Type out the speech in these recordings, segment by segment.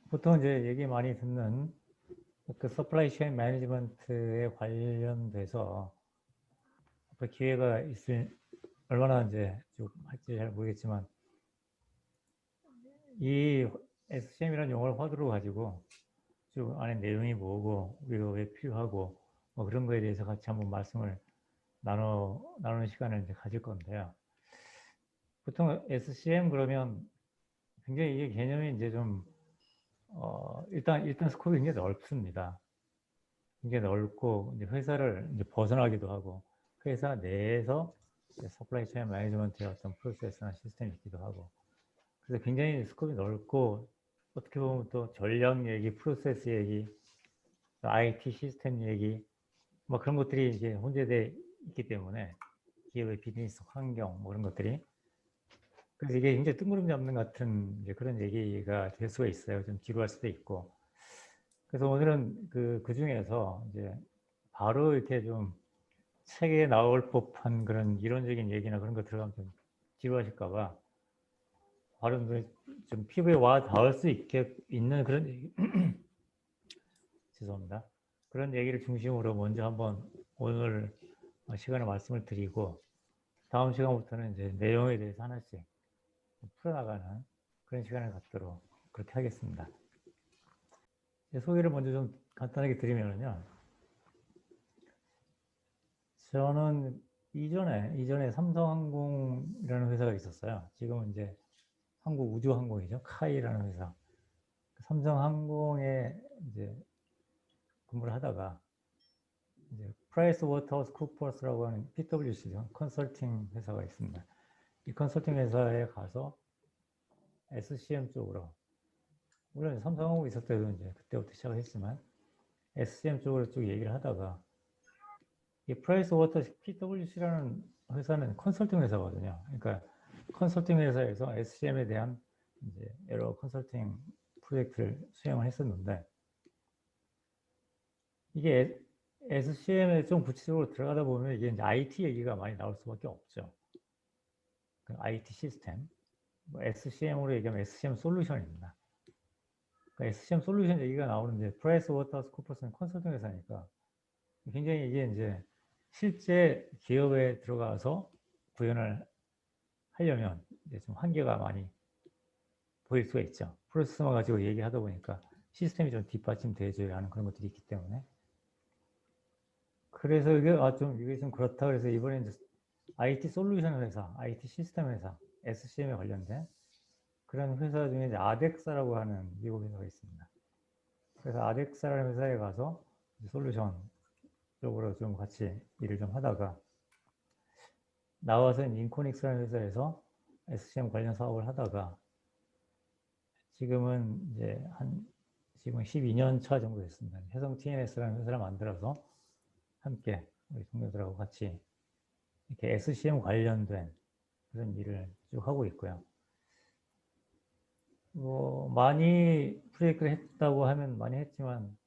보통 이제 얘기 많이 듣는 그 서플라이 체인 매니지먼트에 관련돼서 앞으로 기회가 있을 얼마나 이제 쭉 할지 잘 모르겠지만 이 SCM이라는 용어를 화두로 가지고 쭉 안에 내용이 뭐고 우리가 왜 필요하고 뭐 그런 거에 대해서 같이 한번 말씀을 나누는 시간을 이제 가질 건데요. 보통 SCM 그러면 굉장히 이게 개념이 이제 좀 일단 스코프가 굉장히 넓습니다. 굉장히 넓고 이제 회사를 이제 벗어나기도 하고 회사 내에서 서플라이 체인 매니지먼트의 어떤 프로세스나 시스템이 있기도 하고 그래서 굉장히 스코프이 넓고 어떻게 보면 또 전략 얘기, 프로세스 얘기, IT 시스템 얘기 뭐 그런 것들이 이제 혼재되어 있기 때문에 기업의 비즈니스 환경 뭐 그런 것들이 그래서 이게 굉장히 뜬구름 잡는 같은 그런 얘기가 될 수가 있어요. 좀 지루할 수도 있고. 그래서 오늘은 그 중에서 이제 바로 이렇게 좀 책에 나올 법한 그런 이론적인 얘기나 그런 거 들어가면 좀 지루하실까봐 바로 좀 피부에 와 닿을 수 있는 그런 얘기, 죄송합니다. 그런 얘기를 중심으로 먼저 한번 오늘 시간에 말씀을 드리고 다음 시간부터는 이제 내용에 대해서 하나씩 풀어나가는 그런 시간을 갖도록 그렇게 하겠습니다. 소개를 먼저 좀 간단하게 드리면요. 저는 이전에 삼성항공이라는 회사가 있었어요. 지금은 이제 한국우주항공이죠. 카이라는 회사. 삼성항공에 이제 근무를 하다가 이제 프라이스 워터하우스 쿠퍼스라고 하는 PwC죠. 컨설팅 회사가 있습니다. 이 컨설팅 회사에 가서 SCM 쪽으로 물론 삼성항공 있을 때도 이제 그때부터 시작을 했지만 SCM 쪽으로 쭉 얘기를 하다가 이 프라이스 워터 PwC라는 회사는 컨설팅 회사거든요. 그러니까 컨설팅 회사에서 SCM에 대한 이제 여러 컨설팅 프로젝트를 수행을 했었는데 이게 SCM에 좀 구체적으로 들어가다 보면 이게 이제 IT 얘기가 많이 나올 수밖에 없죠. 그 IT 시스템, 뭐 SCM으로 얘기하면 SCM 솔루션입니다. 그러니까 SCM 솔루션 얘기가 나오는데 프라이스 워터하우스 쿠퍼스는 컨설팅 회사니까 굉장히 이게 이제 실제 기업에 들어가서 구현을 하려면 이제 좀 한계가 많이 보일 수가 있죠. 프로세스만 가지고 얘기하다 보니까 시스템이 좀 뒷받침돼줘야 하는 그런 것들이 있기 때문에 그래서 이게 좀 그렇다 그래서 이번에 이제 IT 솔루션 회사, IT 시스템 회사, SCM에 관련된 그런 회사 중에 이제 아덱사라고 하는 미국 회사가 있습니다. 그래서 아덱사라는 회사에 가서 솔루션 쪽으로 좀 같이 일을 좀 하다가 나와서 인코닉스라는 회사에서 SCM 관련 사업을 하다가 지금은 이제 지금 12년 차 정도 됐습니다. 혜성 TNS라는 회사를 만들어서 함께 우리 동료들하고 같이 이렇게 SCM 관련된 그런 일을 쭉 하고 있고요. 뭐 많이 프로젝트를 했다고 하면 많이 했지만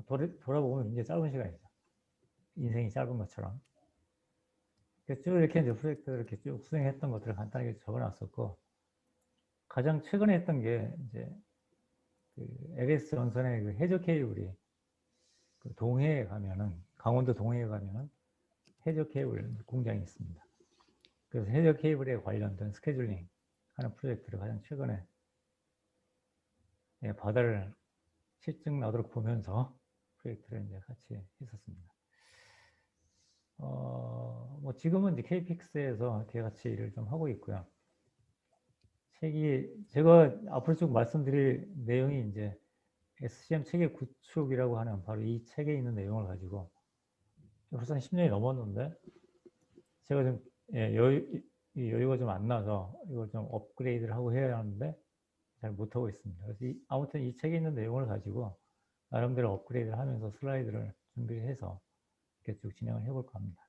돌아보면 굉장히 짧은 시간이죠. 인생이 짧은 것처럼. 쭉 이렇게 이제 프로젝트를 이렇게 쭉 수행했던 것들을 간단하게 적어놨었고 가장 최근에 했던 게 이제 그 LS 전선의 그 해저 케이블이 그 동해에 가면은 강원도 동해에 가면은 해저 케이블 공장이 있습니다. 그래서 해저 케이블에 관련된 스케줄링 하는 프로젝트를 가장 최근에 바다를 실증 나도록 보면서 프로젝트를 이제 같이 했었습니다. 뭐 지금은 이제 KPX에서 같이 일을 좀 하고 있고요. 제가 앞으로 쭉 말씀드릴 내용이 이제 SCM 체계 구축이라고 하는 바로 이 책에 있는 내용을 가지고 벌써 한 10년이 넘었는데 제가 좀 여유가 좀 안 나서 이걸 좀 업그레이드를 하고 해야 하는데 잘 못하고 있습니다. 그래서 아무튼 이 책에 있는 내용을 가지고 나름대로 업그레이드를 하면서 슬라이드를 준비를 해서 이렇게 쭉 진행을 해볼까 합니다.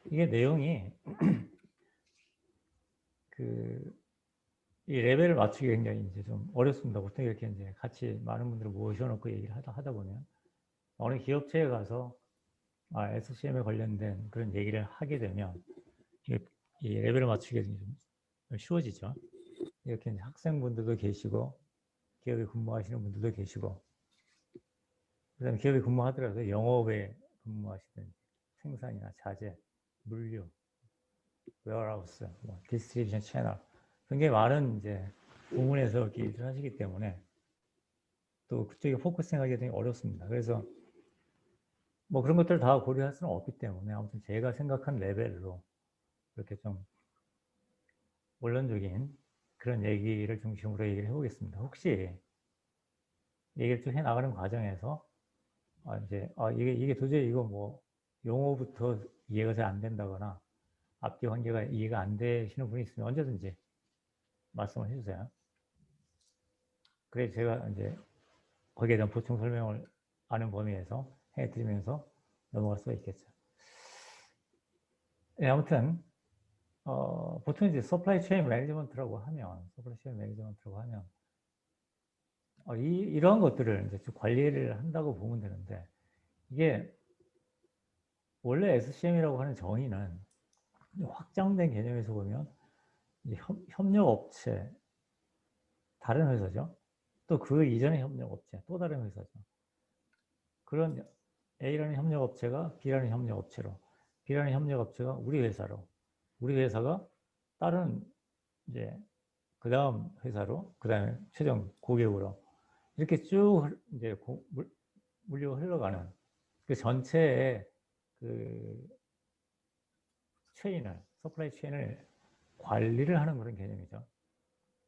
이게 내용이 이 레벨을 맞추기 굉장히 이제 좀 어렵습니다. 보통 이렇게 이제 같이 많은 분들을 모셔놓고 얘기를 하다 보면 어느 기업체에 가서 SCM에 관련된 그런 얘기를 하게 되면 이 레벨을 맞추기가 좀 쉬워지죠. 이렇게 이제 학생분들도 계시고 기업에 근무하시는 분들도 계시고, 그다음에 기업에 근무하더라도 영업에 근무하시든지 생산이나 자재, 물류, 웨어하우스, 뭐 디스트리뷰션 채널 굉장히 많은 이제 부문에서 이렇게 일을 하시기 때문에 또 그쪽에 포커싱하기가 되게 어렵습니다. 그래서 뭐 그런 것들 다 고려할 수는 없기 때문에 아무튼 제가 생각한 레벨로 이렇게 좀 원론적인 그런 얘기를 중심으로 얘기를 해보겠습니다. 혹시 얘기를 쭉 해나가는 과정에서 이게 도저히 이거 뭐 용어부터 이해가 잘 안 된다거나 앞뒤 관계가 이해가 안 되시는 분이 있으면 언제든지 말씀을 해주세요. 그래 제가 이제 거기에 대한 보충 설명을 아는 범위에서 해드리면서 넘어갈 수가 있겠죠. 네, 아무튼 보통 이제 서플라이 체인 매니지먼트라고 하면 이러한 것들을 이제 좀 관리를 한다고 보면 되는데 이게 원래 SCM이라고 하는 정의는 확장된 개념에서 보면 협력업체 다른 회사죠. 또 그 이전의 협력업체 또 다른 회사죠. 그런 A라는 협력업체가 B라는 협력업체로, B라는 협력업체가 우리 회사로, 우리 회사가 다른 이제 그 다음 회사로, 그 다음에 최종 고객으로 이렇게 쭉 이제 물류가 흘러가는 그 전체의 그 체인을, 서플라이 체인을 관리를 하는 그런 개념이죠.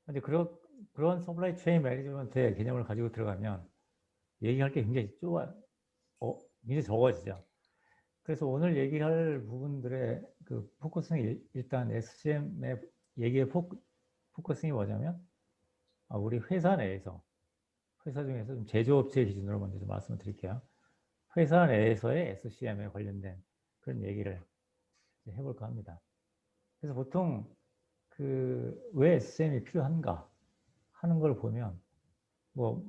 근데 그런 서플라이 체인 매니지먼트의 개념을 가지고 들어가면 얘기할 게 굉장히 굉장히 적어지죠. 그래서 오늘 얘기할 부분들의 그 포커싱이 일단 SCM의 얘기의 포커싱이 뭐냐면 우리 회사 내에서 회사 중에서 좀 제조업체 기준으로 먼저 좀 말씀을 드릴게요. 회사 내에서의 SCM에 관련된 그런 얘기를 해볼까 합니다. 그래서 보통 왜 SCM이 필요한가 하는 걸 보면 뭐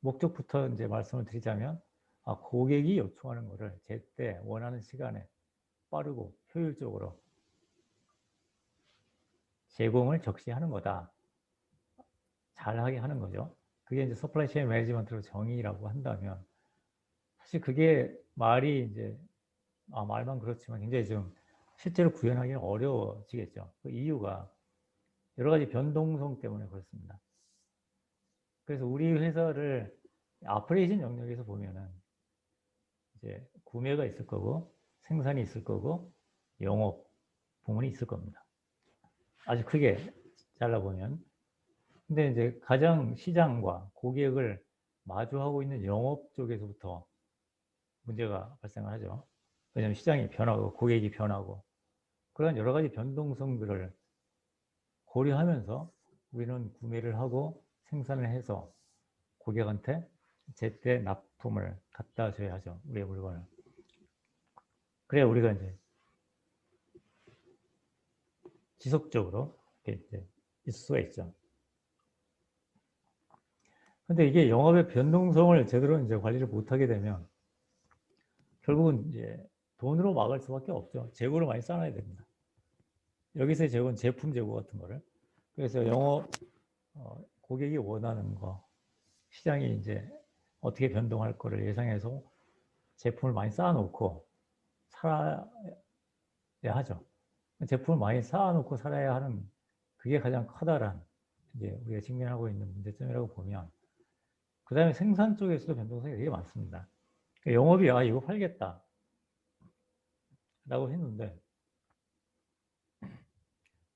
목적부터 이제 말씀을 드리자면 고객이 요청하는 것을 제때 원하는 시간에 빠르고 효율적으로 제공을 적시하는 거다. 잘하게 하는 거죠. 그게 이제 서플라이 체인 매니지먼트로 정의라고 한다면 사실 그게 말이 이제 말만 그렇지만 굉장히 좀 실제로 구현하기는 어려워지겠죠. 그 이유가 여러 가지 변동성 때문에 그렇습니다. 그래서 우리 회사를 아퍼레이션 영역에서 보면은 이제 구매가 있을 거고 생산이 있을 거고 영업 부문이 있을 겁니다. 아주 크게 잘라보면. 근데 이제 가장 시장과 고객을 마주하고 있는 영업 쪽에서부터 문제가 발생을 하죠. 왜냐하면 시장이 변하고 고객이 변하고 그런 여러 가지 변동성들을 고려하면서 우리는 구매를 하고 생산을 해서 고객한테 제때 납품을 갖다 줘야 하죠. 우리의 물건을. 그래야 우리가 이제 지속적으로 이렇게 있을 수가 있죠. 근데 이게 영업의 변동성을 제대로 이제 관리를 못하게 되면 결국은 이제 돈으로 막을 수밖에 없죠. 재고를 많이 쌓아야 됩니다. 여기서의 재고는 제품 재고 같은 거를. 그래서 고객이 원하는 거, 시장이 이제 어떻게 변동할 거를 예상해서 제품을 많이 쌓아놓고 살아야 하죠. 제품을 많이 쌓아놓고 살아야 하는 그게 가장 커다란 이제 우리가 직면하고 있는 문제점이라고 보면 그 다음에 생산 쪽에서도 변동성이 되게 많습니다. 영업이 이거 팔겠다 라고 했는데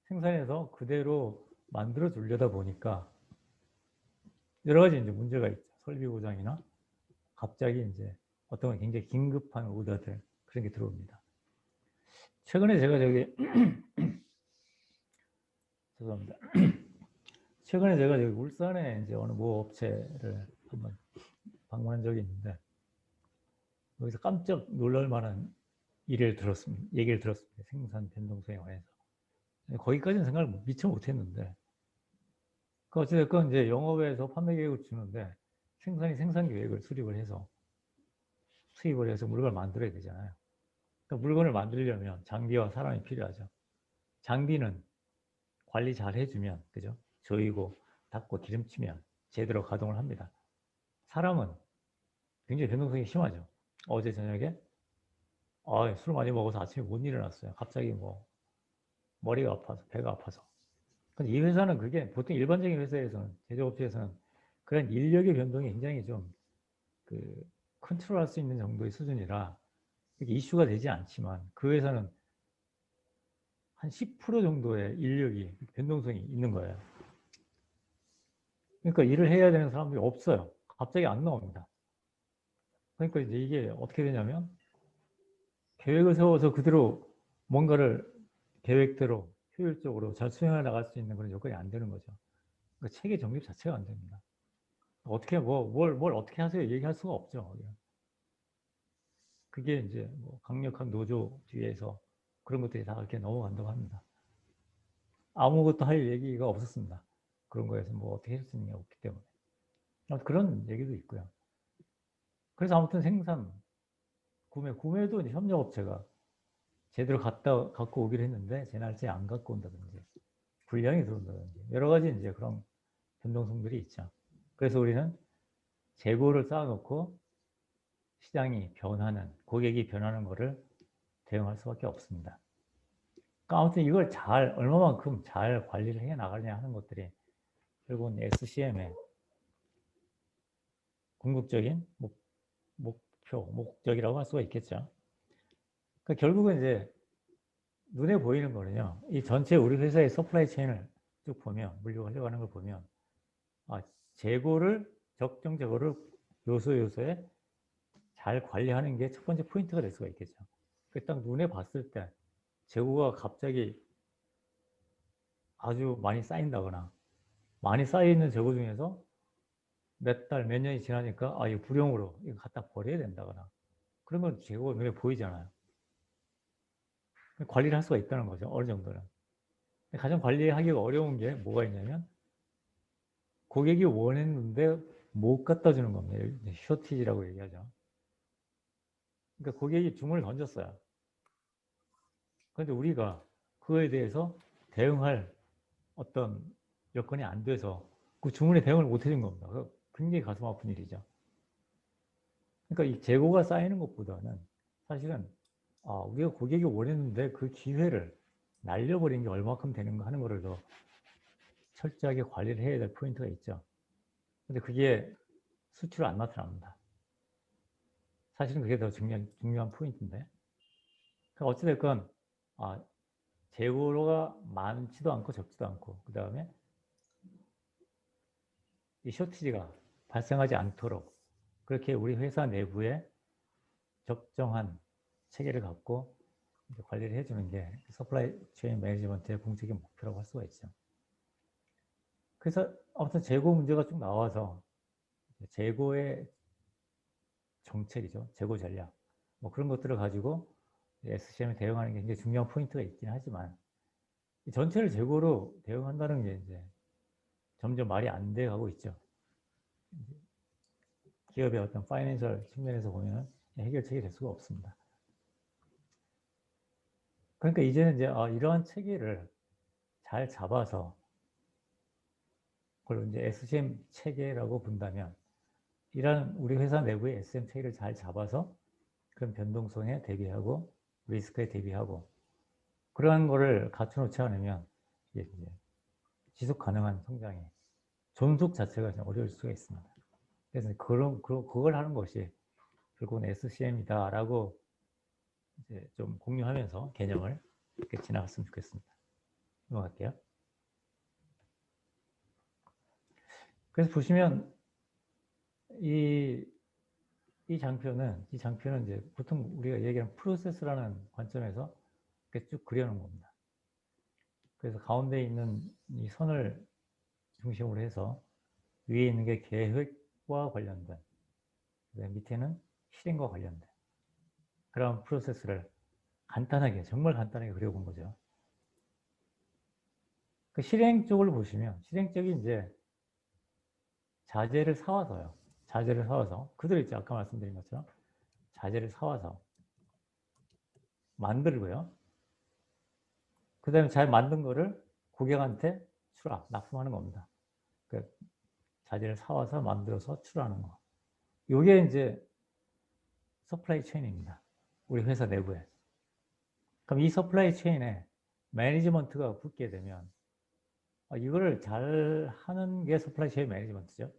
생산해서 그대로 만들어 주려다 보니까 여러 가지 이제 문제가 있죠. 설비 고장이나 갑자기 이제 어떤 건 굉장히 긴급한 오더들 그런 게 들어옵니다. 최근에 제가 죄송합니다. 최근에 제가 울산에 이제 어느 모 업체를 한번 방문한 적이 있는데 여기서 깜짝 놀랄 만한 얘기를 들었습니다. 생산 변동성에 관해서. 거기까지는 생각을 미처 못했는데 어쨌든 이제 영업에서 판매 계획을 주는데 생산 계획을 수립을 해서 수입을 해서 물건을 만들어야 되잖아요. 그러니까 물건을 만들려면 장비와 사람이 필요하죠. 장비는 관리 잘 해주면, 그죠? 조이고, 닦고, 기름치면 제대로 가동을 합니다. 사람은 굉장히 변동성이 심하죠. 어제 저녁에 술 많이 먹어서 아침에 못 일어났어요. 갑자기 뭐 머리가 아파서 배가 아파서. 근데 이 회사는 그게 보통 일반적인 회사에서는 제조업체에서는 그런 인력의 변동이 굉장히 좀 컨트롤할 수 있는 정도의 수준이라 이슈가 되지 않지만 그 회사는 한 10% 정도의 인력이 변동성이 있는 거예요. 그러니까 일을 해야 되는 사람들이 없어요. 갑자기 안 나옵니다. 그러니까 이제 이게 어떻게 되냐면 계획을 세워서 그대로 뭔가를 계획대로 효율적으로 잘 수행해 나갈 수 있는 그런 여건이 안 되는 거죠. 그러니까 체계 정립 자체가 안 됩니다. 어떻게 뭘 어떻게 하세요 얘기할 수가 없죠. 그게 이제 뭐 강력한 노조 뒤에서 그런 것들이 다 이렇게 넘어간다고 합니다. 아무것도 할 얘기가 없었습니다. 그런 거에서 뭐 어떻게 할 수 있는 게 없기 때문에. 그런 얘기도 있고요. 그래서 아무튼 생산, 구매도 이제 협력업체가 제대로 갖고 오기로 했는데 제 날짜에 안 갖고 온다든지 불량이 들어온다든지 여러 가지 이제 그런 변동성들이 있죠. 그래서 우리는 재고를 쌓아놓고 시장이 변하는, 고객이 변하는 거를 대응할 수밖에 없습니다. 그러니까 아무튼 이걸 얼마만큼 잘 관리를 해 나가냐 하는 것들이 결국은 SCM의 궁극적인 목적이라고 할 수가 있겠죠. 그러니까 결국은 이제 눈에 보이는 거는요. 이 전체 우리 회사의 서플라이 체인을 쭉 보면, 물류가 흘러가는 걸 보면, 재고를, 적정 재고를 요소에 잘 관리하는 게 첫 번째 포인트가 될 수가 있겠죠. 딱 눈에 봤을 때 재고가 갑자기 아주 많이 쌓인다거나 많이 쌓여있는 재고 중에서 몇 달, 몇 년이 지나니까 이거 불용으로 이거 갖다 버려야 된다거나 그런 건 재고가 눈에 보이잖아요. 관리를 할 수가 있다는 거죠. 어느 정도는. 가장 관리하기가 어려운 게 뭐가 있냐면 고객이 원했는데 못 갖다 주는 겁니다. 쇼티지라고 얘기하죠. 그러니까 고객이 주문을 던졌어요. 그런데 우리가 그거에 대해서 대응할 어떤 여건이 안 돼서 그 주문에 대응을 못 해준 겁니다. 굉장히 가슴 아픈 일이죠. 그러니까 이 재고가 쌓이는 것보다는 사실은 우리가 고객이 원했는데 그 기회를 날려버린 게 얼마큼 되는가 하는 거를 더 철저하게 관리를 해야 될 포인트가 있죠. 근데 그게 수치로 안 나타납니다. 사실은 그게 더 중요한 포인트인데. 그러니까 어찌됐건, 재고가 많지도 않고 적지도 않고, 그 다음에 이 쇼티지가 발생하지 않도록 그렇게 우리 회사 내부에 적정한 체계를 갖고 관리를 해주는 게 서플라이 체인 매니지먼트의 공적인 목표라고 할 수가 있죠. 그래서 아무튼 재고 문제가 쭉 나와서 재고의 정책이죠. 재고 전략. 뭐 그런 것들을 가지고 SCM에 대응하는 게 굉장히 중요한 포인트가 있긴 하지만 전체를 재고로 대응한다는 게 이제 점점 말이 안 돼 가고 있죠. 기업의 어떤 파이낸셜 측면에서 보면 해결책이 될 수가 없습니다. 그러니까 이제는 이제 이러한 체계를 잘 잡아서 그걸 이제 SCM 체계라고 본다면 이런 우리 회사 내부의 SCM 체계를 잘 잡아서 그런 변동성에 대비하고 리스크에 대비하고 그러한 거를 갖춰놓지 않으면 이제 지속 가능한 성장이 존속 자체가 어려울 수가 있습니다. 그래서 그걸 하는 것이 결국은 SCM이다라고 이제 좀 공유하면서 개념을 이렇게 지나갔으면 좋겠습니다. 넘어갈게요. 그래서 보시면 이 장표는 이제 보통 우리가 얘기하는 프로세스라는 관점에서 이렇게 쭉 그려놓은 겁니다. 그래서 가운데 있는 이 선을 중심으로 해서 위에 있는 게 계획과 관련된, 밑에는 실행과 관련된 그런 프로세스를 간단하게, 정말 간단하게 그려본 거죠. 그 실행 쪽을 보시면, 실행 쪽이 이제 자재를 사와서요. 자재를 사와서, 그대로 있죠. 아까 말씀드린 것처럼. 자재를 사와서 만들고요. 그 다음에 잘 만든 거를 고객한테 납품하는 겁니다. 자재를 사와서 만들어서 출하는 거. 요게 이제 서플라이 체인입니다. 우리 회사 내부에. 그럼 이 서플라이 체인에 매니지먼트가 붙게 되면 이거를 잘 하는 게 서플라이 체인 매니지먼트죠.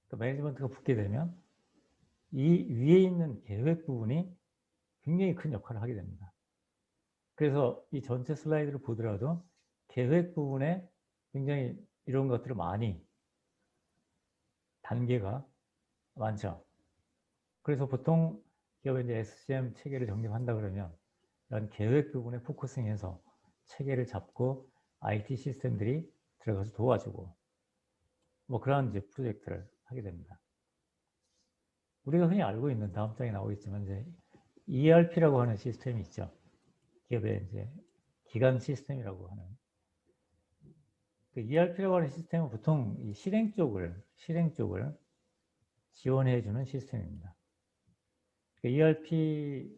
그 매니지먼트가 붙게 되면 이 위에 있는 계획 부분이 굉장히 큰 역할을 하게 됩니다. 그래서 이 전체 슬라이드를 보더라도 계획 부분에 굉장히 이런 것들을 많이 단계가 많죠. 그래서 보통 기업에 이제 SCM 체계를 정립한다 그러면 이런 계획 부분에 포커싱해서 체계를 잡고 IT 시스템들이 들어가서 도와주고 뭐 그런 이제 프로젝트를 하게 됩니다. 우리가 흔히 알고 있는 다음 장에 나오겠지만 이제 ERP라고 하는 시스템이 있죠. 기업의 이제 기간 시스템이라고 하는. 그 ERP라고 하는 시스템은 보통 이 실행 쪽을 지원해주는 시스템입니다. 그 ERP에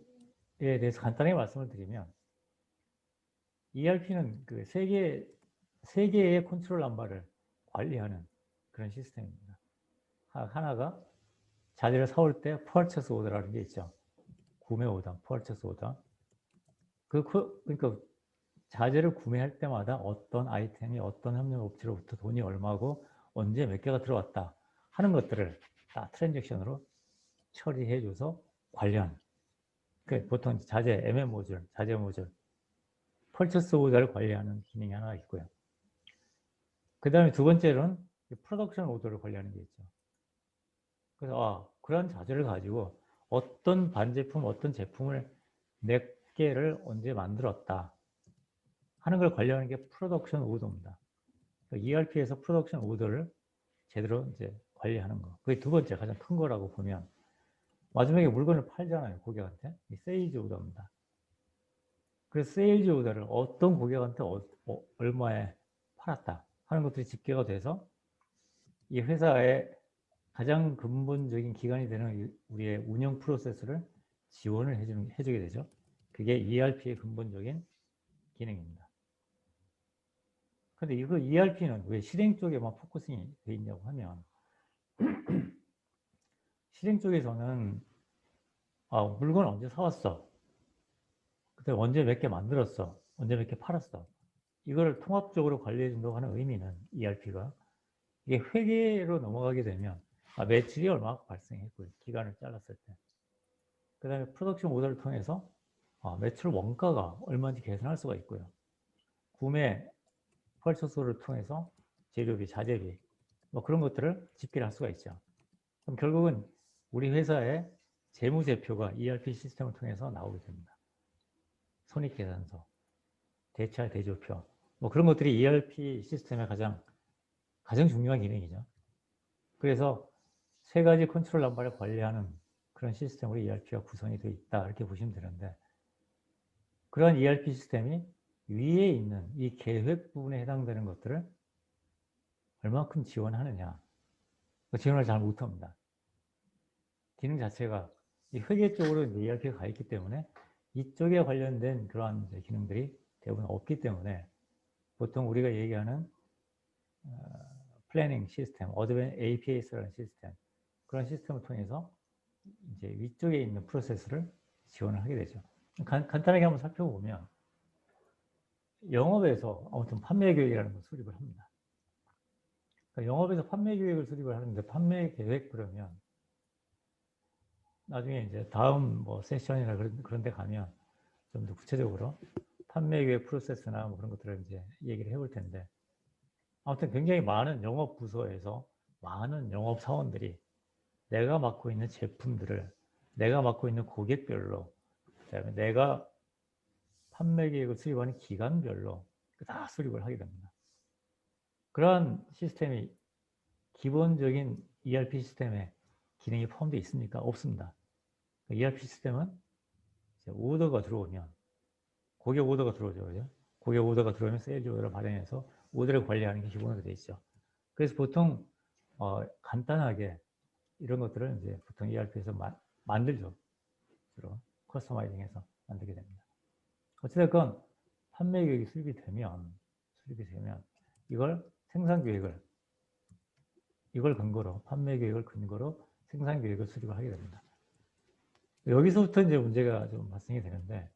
대해서 간단하게 말씀을 드리면 ERP는 그 세 개의 컨트롤 남바를 관리하는 그런 시스템입니다. 하나가 자재를 사올 때 퍼체스 오더라는 게 있죠. 구매 오더, 퍼체스 오더. 그러니까 자재를 구매할 때마다 어떤 아이템이 어떤 협력 업체로부터 돈이 얼마고 언제 몇 개가 들어왔다 하는 것들을 다 트랜잭션으로 처리해줘서 관리하는. 보통 자재 MM 모듈, 자재 모듈, 펄처스 오더를 관리하는 기능이 하나 있고요. 그 다음에 두 번째로는 프로덕션 오더를 관리하는 게 있죠. 그래서 그런 자재를 가지고 어떤 반제품, 어떤 제품을 몇 개를 언제 만들었다 하는 걸 관리하는 게 프로덕션 오더입니다. 그러니까 ERP에서 프로덕션 오더를 제대로 이제 관리하는 거. 그게 두 번째 가장 큰 거라고 보면 마지막에 물건을 팔잖아요. 고객한테. 이 세일즈 오더입니다. 그래서 세일즈 오더를 어떤 고객한테 얼마에 팔았다 하는 것들이 집계가 돼서 이 회사의 가장 근본적인 기관이 되는 우리의 운영 프로세스를 지원을 해주게 되죠. 그게 ERP의 근본적인 기능입니다. 근데 이거 ERP는 왜 실행 쪽에만 포커싱이 돼 있냐고 하면 실행 쪽에서는 물건 언제 사왔어? 그때 언제 몇 개 만들었어? 언제 몇 개 팔았어? 이걸 통합적으로 관리해 준다고 하는 의미는 ERP가 이게 회계로 넘어가게 되면 매출이 얼마나 발생했고 기간을 잘랐을 때 그 다음에 프로덕션 오더를 통해서 매출 원가가 얼마인지 계산할 수가 있고요. 구매 펄처스를 통해서 재료비, 자재비 뭐 그런 것들을 집계를 할 수가 있죠. 그럼 결국은 우리 회사의 재무제표가 ERP 시스템을 통해서 나오게 됩니다. 손익계산서, 대차 대조표 뭐 그런 것들이 ERP 시스템의 가장 중요한 기능이죠. 그래서 세 가지 컨트롤 남바를 관리하는 그런 시스템으로 ERP가 구성이 되어 있다 이렇게 보시면 되는데 그런 ERP 시스템이 위에 있는 이 계획 부분에 해당되는 것들을 얼마큼 지원하느냐 지원을 잘 못합니다. 기능 자체가 이 회계 쪽으로 ERP가 가 있기 때문에 이쪽에 관련된 그러한 기능들이 대부분 없기 때문에 보통 우리가 얘기하는 플래닝 시스템, 어드밴 APS라는 시스템 그런 시스템을 통해서 이제 위쪽에 있는 프로세스를 지원을 하게 되죠. 간단하게 한번 살펴보면 영업에서 아무튼 판매 계획이라는 걸 수립을 합니다. 그러니까 영업에서 판매 계획을 수립을 하는데 판매 계획 그러면 나중에 이제 다음 뭐 세션이나 그런 데 가면 좀 더 구체적으로 판매 계획 프로세스나 뭐 그런 것들을 이제 얘기를 해볼 텐데 아무튼 굉장히 많은 영업 부서에서 많은 영업 사원들이 내가 맡고 있는 제품들을 내가 맡고 있는 고객별로 그다음에 내가 판매 계획을 수립하는 기간별로 다 수립을 하게 됩니다. 그러한 시스템이 기본적인 ERP 시스템에 기능이 포함되어 있습니까? 없습니다. ERP 시스템은 오더가 들어오면 고객 오더가 들어오죠. 그죠? 고객 오더가 들어오면 세일즈 오더를 발행해서 오더를 관리하는 게 기본으로 되어 있죠. 그래서 보통 간단하게 이런 것들을 이제 보통 ERP에서 만들죠. 주로 커스터마이징해서 만들게 됩니다. 어찌됐건 판매 계획이 수립이 되면 이걸 생산 계획을 이걸 근거로 판매 계획을 근거로 생산 계획을 수립을 하게 됩니다. 여기서부터 이제 문제가 좀 발생이 되는데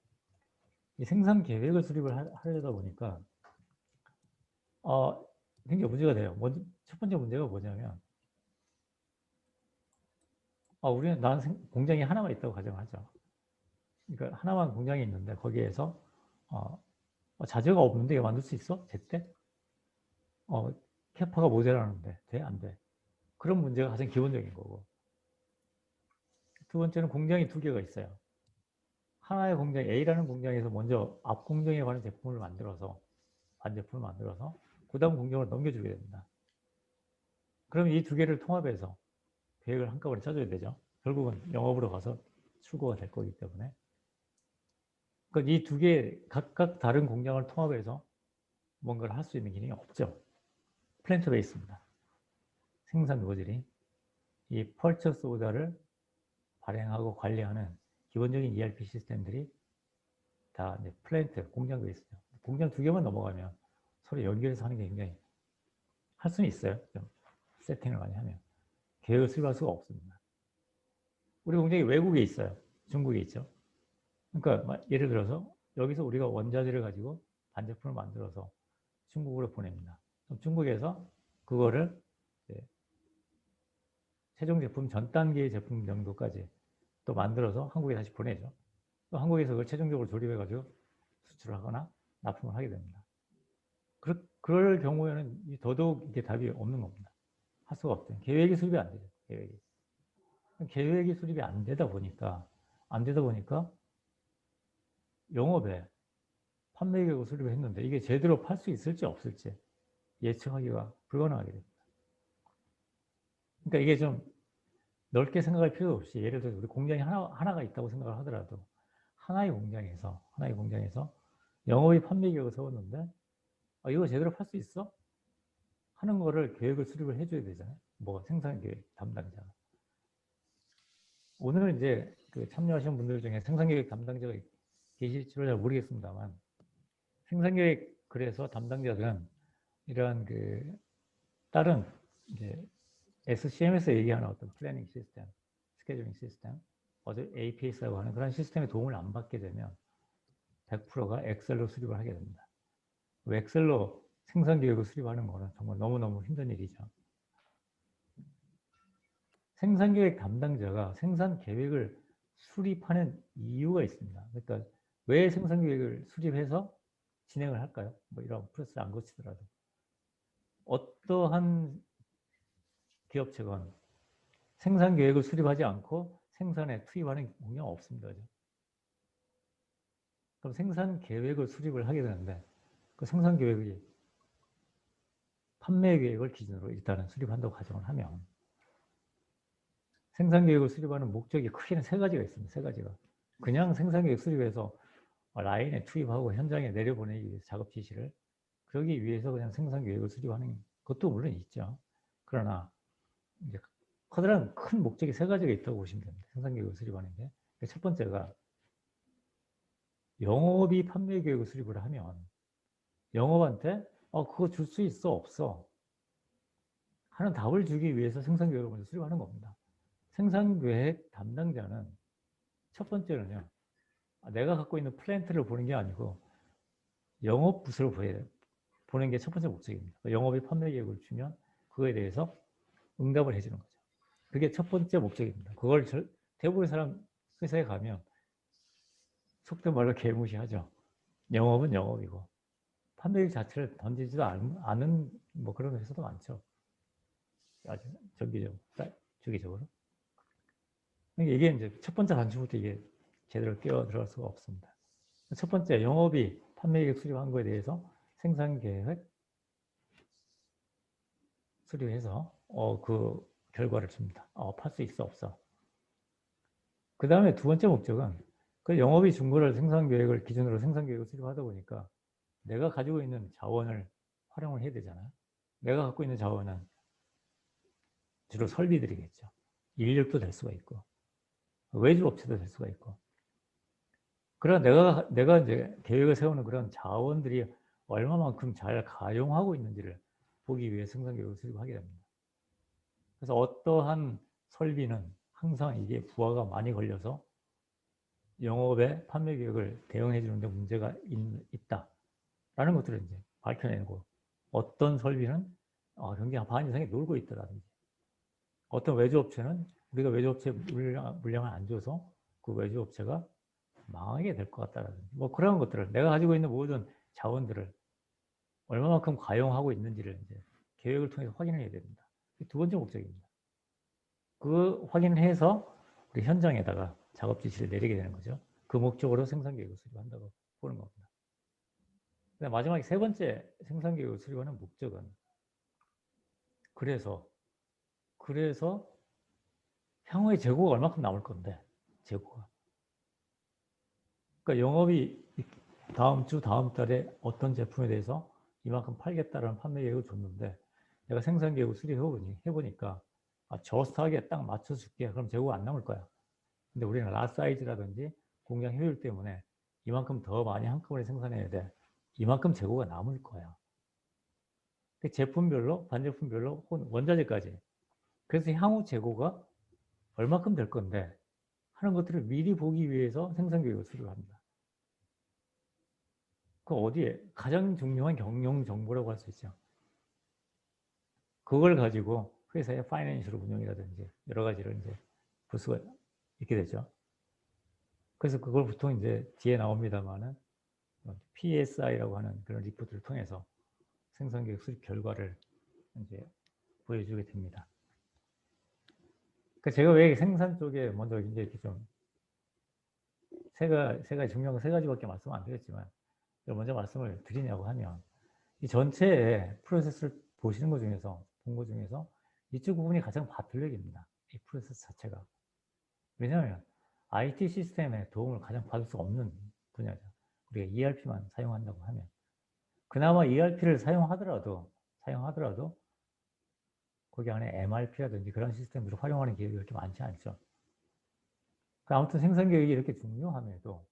이 생산 계획을 수립을 하려다 보니까 굉장히 문제가 돼요. 먼저, 첫 번째 문제가 뭐냐면 나는 공장이 하나만 있다고 가정하죠. 그러니까 하나만 공장이 있는데 거기에서 자재가 없는데 이거 만들 수 있어? 제때? 캐파가 모자라는데 돼? 안 돼? 그런 문제가 가장 기본적인 거고 두 번째는 공장이 두 개가 있어요. 하나의 공장 A라는 공장에서 먼저 앞 공장에 관한 제품을 만들어서 반제품을 만들어서 그 다음 공장으로 넘겨주게 됩니다. 그럼 이 두 개를 통합해서 계획을 한꺼번에 짜줘야 되죠. 결국은 영업으로 가서 출고가 될 거기 때문에 그러니까 이 두 개 각각 다른 공장을 통합해서 뭔가를 할 수 있는 기능이 없죠. 플랜트 베이스입니다. 생산 노즐이 이 펄처스 오더를 발행하고 관리하는 기본적인 ERP 시스템들이 다 이제 플랜트, 공장 베이스죠. 공장 두 개만 넘어가면 서로 연결해서 하는 게 굉장히 할 수는 있어요. 좀 세팅을 많이 하면. 계획을 수립할 수가 없습니다. 우리 공장이 외국에 있어요. 중국에 있죠. 그러니까 예를 들어서 여기서 우리가 원자재를 가지고 반제품을 만들어서 중국으로 보냅니다. 그럼 중국에서 그거를 최종 제품 전 단계의 제품 정도까지 또 만들어서 한국에 다시 보내죠. 또 한국에서 그걸 최종적으로 조립해가지고 수출을 하거나 납품을 하게 됩니다. 그럴 경우에는 더더욱 이게 답이 없는 겁니다. 할 수가 없죠. 계획이 수립이 안 되죠. 계획이 수립이 안 되다 보니까 영업에 판매 계획을 수립을 했는데 이게 제대로 팔 수 있을지 없을지 예측하기가 불가능하게 됩니다. 그러니까 이게 좀 넓게 생각할 필요 없이 예를 들어서 우리 공장이 하나가 있다고 생각을 하더라도 하나의 공장에서 영업이 판매 계획을 세웠는데 이거 제대로 팔 수 있어? 하는 거를 계획을 수립을 해줘야 되잖아요. 뭐 생산 계획 담당자가. 오늘은 이제 그 참여하신 분들 중에 생산 계획 담당자가 계실지를 잘 모르겠습니다만 생산 계획 그래서 담당자들은 이러한 그 다른 이제 SCM에서 얘기하는 어떤 플래닝 시스템, 스케줄링 시스템, APS라고 하는 그런 시스템의 도움을 안 받게 되면 100%가 엑셀로 수립을 하게 됩니다. 엑셀로 생산 계획을 수립하는 거는 정말 너무너무 힘든 일이죠. 생산 계획 담당자가 생산 계획을 수립하는 이유가 있습니다. 그러니까 왜 생산 계획을 수립해서 진행을 할까요? 뭐 이런 프로세스를 안 거치더라도. 어떠한 기업체건 생산 계획을 수립하지 않고 생산에 투입하는 공장은 없습니다. 그럼 생산 계획을 수립을 하게 되는데 그 생산 계획이 판매 계획을 기준으로 일단은 수립한다고 가정을 하면 생산 계획을 수립하는 목적이 크게는 세 가지가 있습니다. 세 가지가. 그냥 생산 계획 수립해서 라인에 투입하고 현장에 내려보내기 위해서 작업 지시를 그러기 위해서 그냥 생산 계획을 수립하는 것도 물론 있죠. 그러나 이제 커다란 큰 목적이 세 가지가 있다고 보시면 됩니다. 생산 계획을 수립하는 게. 첫 번째가 영업이 판매 계획을 수립을 하면 영업한테 그거 줄 수 있어 없어 하는 답을 주기 위해서 생산 계획을 먼저 수립하는 겁니다. 생산 계획 담당자는 첫 번째는요. 내가 갖고 있는 플랜트를 보는 게 아니고 영업 부서를 보는 게 첫 번째 목적입니다. 영업이 판매 계획을 주면 그거에 대해서 응답을 해주는 거죠. 그게 첫 번째 목적입니다. 그걸 대부분의 사람 회사에 가면 속된 말로 개무시하죠. 영업은 영업이고 판매 계획 자체를 던지지도 않은 뭐 그런 회사도 많죠. 아주 주기적으로. 이게 이제 첫 번째 단추부터 이게 제대로 끼어 들어갈 수가 없습니다. 첫 번째, 영업이 판매 계획 수립한 거에 대해서 생산 계획 수립해서 그 결과를 줍니다. 팔 수 있어 없어. 그 다음에 두 번째 목적은 그 영업이 준 거를 생산 계획을 기준으로 생산 계획을 수립하다 보니까 내가 가지고 있는 자원을 활용을 해야 되잖아요. 내가 갖고 있는 자원은 주로 설비들이겠죠. 인력도 될 수가 있고 외주 업체도 될 수가 있고. 그러나 내가 이제 계획을 세우는 그런 자원들이 얼마만큼 잘 가용하고 있는지를 보기 위해 생산 계획을 수립하게 됩니다. 그래서 어떠한 설비는 항상 이게 부하가 많이 걸려서 영업의 판매 계획을 대응해 주는데 문제가 있다라는 것들을 이제 밝혀내고, 어떤 설비는 경쟁 반 이상이 놀고 있다라든지, 어떤 외주업체는 우리가 외주업체 물량을 안 줘서 그 외주업체가 망하게 될 것 같다라든지, 뭐 그런 것들을, 내가 가지고 있는 모든 자원들을 얼마만큼 가용하고 있는지를 이제 계획을 통해서 확인을 해야 됩니다. 두 번째 목적입니다. 그 확인을 해서 우리 현장에다가 작업 지시를 내리게 되는 거죠. 그 목적으로 생산 계획을 수립한다고 보는 겁니다. 마지막에 세 번째 생산 계획을 수립하는 목적은, 그래서 향후에 재고가 얼마큼 남을 건데, 재고가. 그러니까 영업이 다음 주, 다음 달에 어떤 제품에 대해서 이만큼 팔겠다라는 판매 계획을 줬는데, 내가 생산 계획을 수립해보니까 저스트하게 딱 맞춰줄게. 그럼 재고가 안 남을 거야. 근데 우리는 라 사이즈라든지 공장 효율 때문에 이만큼 더 많이 한꺼번에 생산해야 돼. 이만큼 재고가 남을 거야. 제품별로, 반제품별로, 혹은 원자재까지. 그래서 향후 재고가 얼마큼 될 건데 하는 것들을 미리 보기 위해서 생산 계획을 수립합니다. 그 어디에? 가장 중요한 경영 정보라고 할 수 있죠. 그걸 가지고 회사의 파이낸셜 운영이라든지 여러 가지를 이제 볼 수가 있게 되죠. 그래서 그걸 보통 이제 뒤에 나옵니다만은 PSI라고 하는 그런 리포트를 통해서 생산계획 수립 결과를 이제 보여주게 됩니다. 그러니까 제가 왜 생산 쪽에 먼저 이제 이렇게 좀 세 가지 중요한 세 가지밖에 말씀 안 드렸지만 먼저 말씀을 드리냐고 하면, 이 전체의 프로세스를 보시는 것 중에서, 본 것 중에서 이쪽 부분이 가장 바틀렉입니다. 이 프로세스 자체가. 왜냐하면 IT 시스템의 도움을 가장 받을 수 없는 분야죠. 우리가 ERP만 사용한다고 하면. 그나마 ERP를 사용하더라도 거기 안에 MRP라든지 그런 시스템들을 활용하는 기회가 그렇게 많지 않죠. 아무튼 생산 계획이 이렇게 중요함에도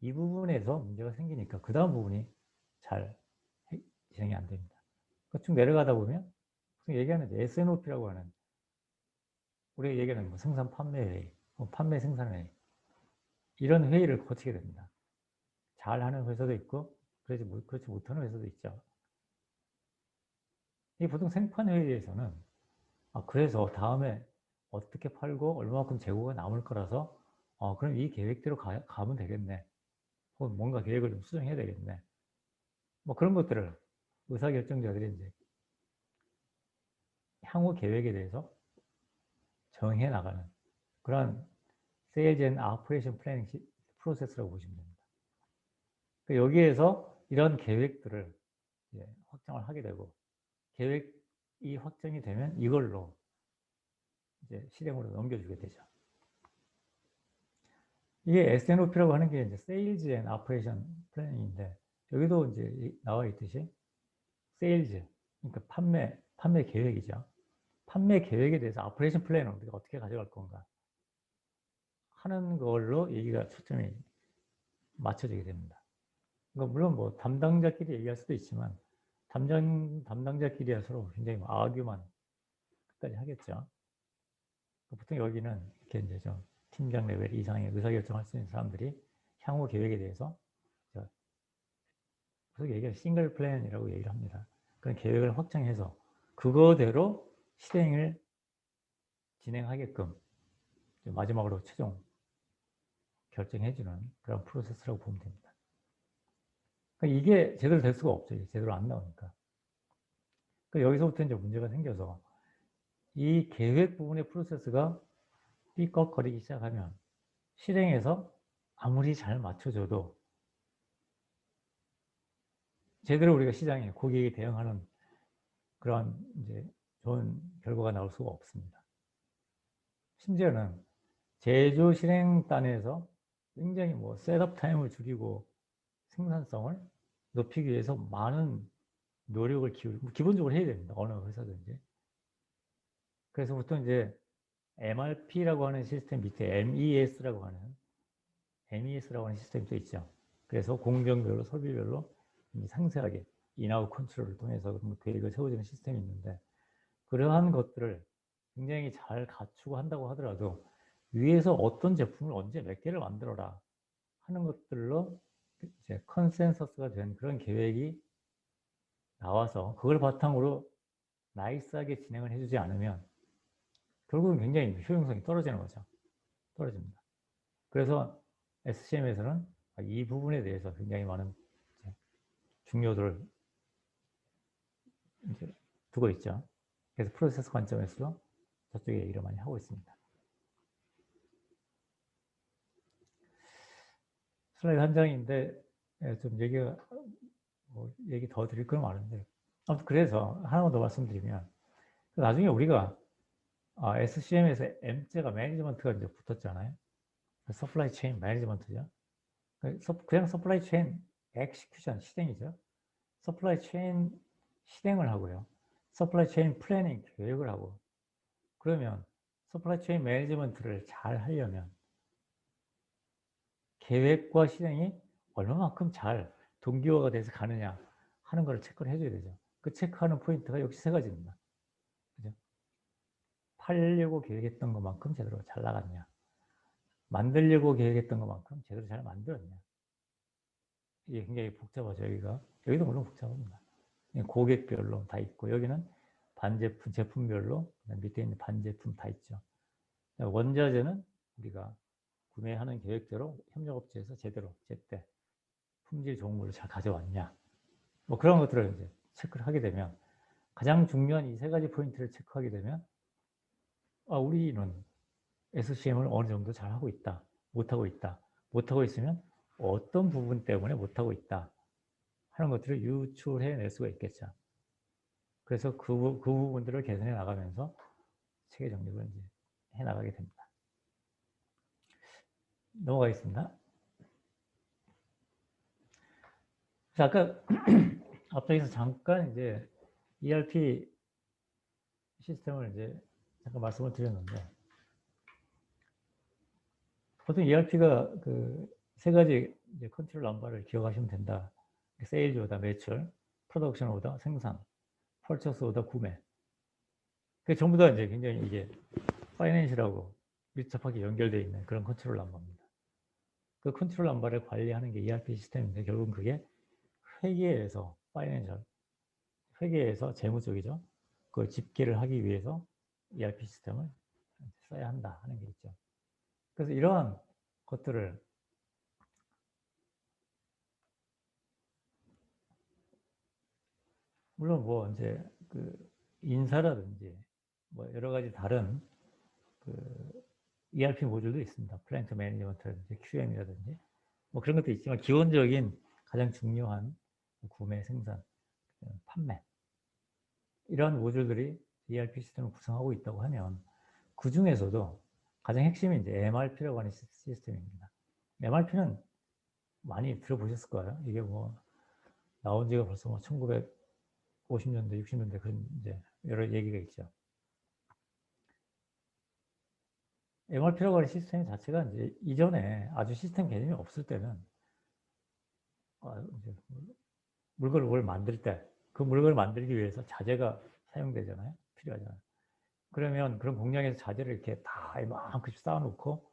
이 부분에서 문제가 생기니까 그 다음 부분이 잘 진행이 안 됩니다. 쭉 내려가다 보면 얘기하는 SNOP라고 하는, 우리가 얘기하는 뭐 생산 판매 회의, 판매 생산 회의, 이런 회의를 거치게 됩니다. 잘하는 회사도 있고 그렇지 못하는 회사도 있죠. 이 보통 생판 회의에서는 그래서 다음에 어떻게 팔고 얼마만큼 재고가 남을 거라서 그럼 이 계획대로 가면 되겠네. 혹은 뭔가 계획을 좀 수정해야 되겠네. 뭐 그런 것들을 의사결정자들이 이제 향후 계획에 대해서 정해 나가는 그런 세일즈 앤 오퍼레이션 플래닝 프로세스라고 보시면 됩니다. 여기에서 이런 계획들을 이제 확정을 하게 되고, 계획이 확정이 되면 이걸로 이제 실행으로 넘겨주게 되죠. 이게 SNOP라고 하는 게 이제 세일즈 앤 오퍼레이션 플래닝인데, 여기도 이제 나와 있듯이 세일즈, 그러니까 판매 계획이죠. 판매 계획에 대해서 오퍼레이션 플랜을 우리가 어떻게 가져갈 건가 하는 걸로 얘기가 초점이 맞춰지게 됩니다. 그러니까 물론 뭐 담당자끼리 얘기할 수도 있지만 담당자끼리야 서로 굉장히 아규만 끝까지 하겠죠. 보통 여기는 이렇게 이제 좀 팀장 레벨 이상의 의사결정할 수 있는 사람들이 향후 계획에 대해서 계속 얘기를 싱글 플랜이라고 얘기를 합니다. 그런 계획을 확정해서 그거대로 실행을 진행하게끔 마지막으로 최종 결정해주는 그런 프로세스라고 보면 됩니다. 그러니까 이게 제대로 될 수가 없죠. 제대로 안 나오니까. 그러니까 여기서부터 이제 문제가 생겨서 이 계획 부분의 프로세스가 삐걱거리기 시작하면 실행에서 아무리 잘 맞춰줘도 제대로 우리가 시장에 고객이 대응하는 그런 이제 좋은 결과가 나올 수가 없습니다. 심지어는 제조 실행단에서 굉장히 뭐 셋업 타임을 줄이고 생산성을 높이기 위해서 많은 노력을 기본적으로 해야 됩니다. 어느 회사든지. 그래서 보통 이제 MRP라고 하는 시스템 밑에 MES라고 하는 시스템이 또 있죠. 그래서 공정별로 설비별로 상세하게 인아웃 컨트롤을 통해서 계획을 세워주는 시스템이 있는데, 그러한 것들을 굉장히 잘 갖추고 한다고 하더라도 위에서 어떤 제품을 언제 몇 개를 만들어라 하는 것들로 이제 컨센서스가 된 그런 계획이 나와서 그걸 바탕으로 나이스하게 진행을 해주지 않으면 결국은 굉장히 효용성이 떨어지는 거죠. 떨어집니다. 그래서 SCM에서는 이 부분에 대해서 굉장히 많은 중요도를 이제 두고 있죠. 그래서 프로세스 관점에서도 저쪽에 얘기를 많이 하고 있습니다. 슬라이드 한 장인데 좀 얘기가 얘기 더 드릴 건 많은데 아무튼 그래서 하나만 더 말씀드리면 나중에 우리가 SCM에서 M자가 매니지먼트가 이제 붙었잖아요. 서플라이 체인 매니지먼트죠. 그냥 서플라이 체인 엑시큐션 실행이죠. 서플라이 체인 실행을 하고요. 서플라이 체인 플래닝 계획을 하고 그러면 서플라이 체인 매니지먼트를 잘 하려면 계획과 실행이 얼마만큼 잘 동기화가 돼서 가느냐 하는 걸 체크를 해줘야 되죠. 그 체크하는 포인트가 역시 세 가지입니다. 그죠? 팔려고 계획했던 것만큼 제대로 잘 나갔냐. 만들려고 계획했던 것만큼 제대로 잘 만들었냐. 이게 굉장히 복잡하죠, 여기가. 여기도 물론 복잡합니다. 고객별로 다 있고, 여기는 반제품, 제품별로, 밑에 있는 반제품 다 있죠. 원자재는 우리가 구매하는 계획대로 협력업체에서 제대로, 제때, 품질 좋은 걸로 잘 가져왔냐. 뭐 그런 것들을 이제 체크를 하게 되면, 가장 중요한 이 세 가지 포인트를 체크하게 되면, 우리는 SCM을 어느 정도 잘 하고 있다. 못하고 있다. 못하고 있으면 어떤 부분 때문에 못하고 있다. 하는 것들을 유출해낼 수가 있겠죠. 그래서 그 부분들을 개선해 나가면서 체계 정립을 이제 해 나가게 됩니다. 넘어가겠습니다. 자, 아까 앞쪽에서 잠깐 이제 ERP 시스템을 이제 잠깐 말씀을 드렸는데 보통 ERP가 그 세 가지 이제 컨트롤 넘버를 기억하시면 된다. 세일즈 오더 매출, 프로덕션 오더 생산, 펄처스 오더 구매. 그게 전부 다 이제 굉장히 이게 파이낸셜하고 밀접하게 연결되어 있는 그런 컨트롤 넘버입니다. 그 컨트롤 넘버를 관리하는 게 ERP 시스템인데 결국은 그게 회계에서 파이낸셜, 회계에서 재무 쪽이죠. 그 집계를 하기 위해서 ERP 시스템을 써야 한다 하는 게 있죠. 그래서 이러한 것들을 물론 뭐 이제 그 인사라든지 뭐 여러 가지 다른 그 ERP 모듈도 있습니다. 플랜트 매니지먼트라든지 QM이라든지 뭐 그런 것도 있지만 기본적인 가장 중요한 구매, 생산, 판매 이러한 모듈들이 ERP 시스템을 구성하고 있다고 하면 그 중에서도 가장 핵심이 이제 MRP라고 하는 시스템입니다. MRP는 많이 들어보셨을 거예요. 이게 뭐 나온 지가 벌써 뭐 1950년대, 60년대 그런 이제 여러 얘기가 있죠. MRP라고 하는 시스템 자체가 이제 이전에 아주 시스템 개념이 없을 때는 이제 물건을 뭘 만들 때 그 물건을 만들기 위해서 자재가 사용되잖아요. 필요하잖아요. 그러면 그런 공장에서 자재를 이렇게 다 이만큼씩 쌓아놓고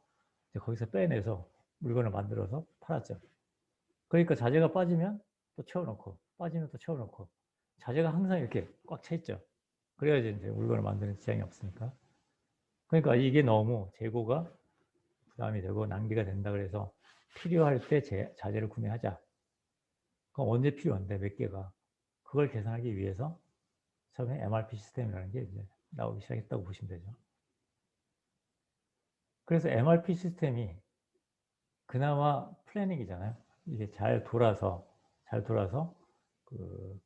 이제 거기서 빼내서 물건을 만들어서 팔았죠. 그러니까 자재가 빠지면 또 채워놓고 빠지면 또 채워놓고 자재가 항상 이렇게 꽉 차 있죠. 그래야지 이제 물건을 만드는 지장이 없으니까. 그러니까 이게 너무 재고가 부담이 되고 낭비가 된다 그래서 필요할 때 자재를 구매하자. 그럼 언제 필요한데 몇 개가 그걸 계산하기 위해서 처음에 MRP 시스템이라는 게 이제 나오기 시작했다고 보시면 되죠. 그래서 MRP 시스템이 그나마 플래닝이잖아요. 이게 잘 돌아서 그